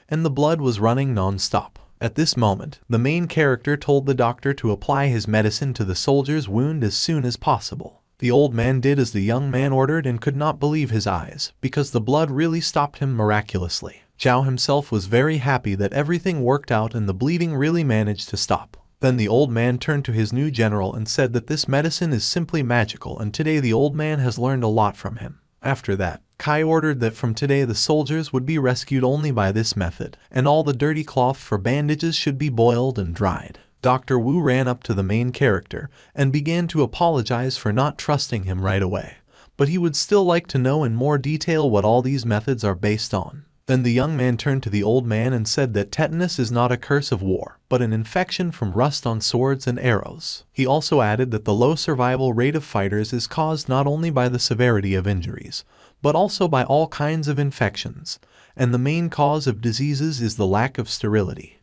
A: and the blood was running non-stop. At this moment, the main character told the doctor to apply his medicine to the soldier's wound as soon as possible. The old man did as the young man ordered and could not believe his eyes, because the blood really stopped him miraculously. Zhao himself was very happy that everything worked out and the bleeding really managed to stop. Then the old man turned to his new general and said that this medicine is simply magical and today the old man has learned a lot from him. After that, Kai ordered that from today the soldiers would be rescued only by this method, and all the dirty cloth for bandages should be boiled and dried. Dr. Wu ran up to the main character and began to apologize for not trusting him right away, but he would still like to know in more detail what all these methods are based on. Then the young man turned to the old man and said that tetanus is not a curse of war, but an infection from rust on swords and arrows. He also added that the low survival rate of fighters is caused not only by the severity of injuries, but also by all kinds of infections, and the main cause of diseases is the lack of sterility.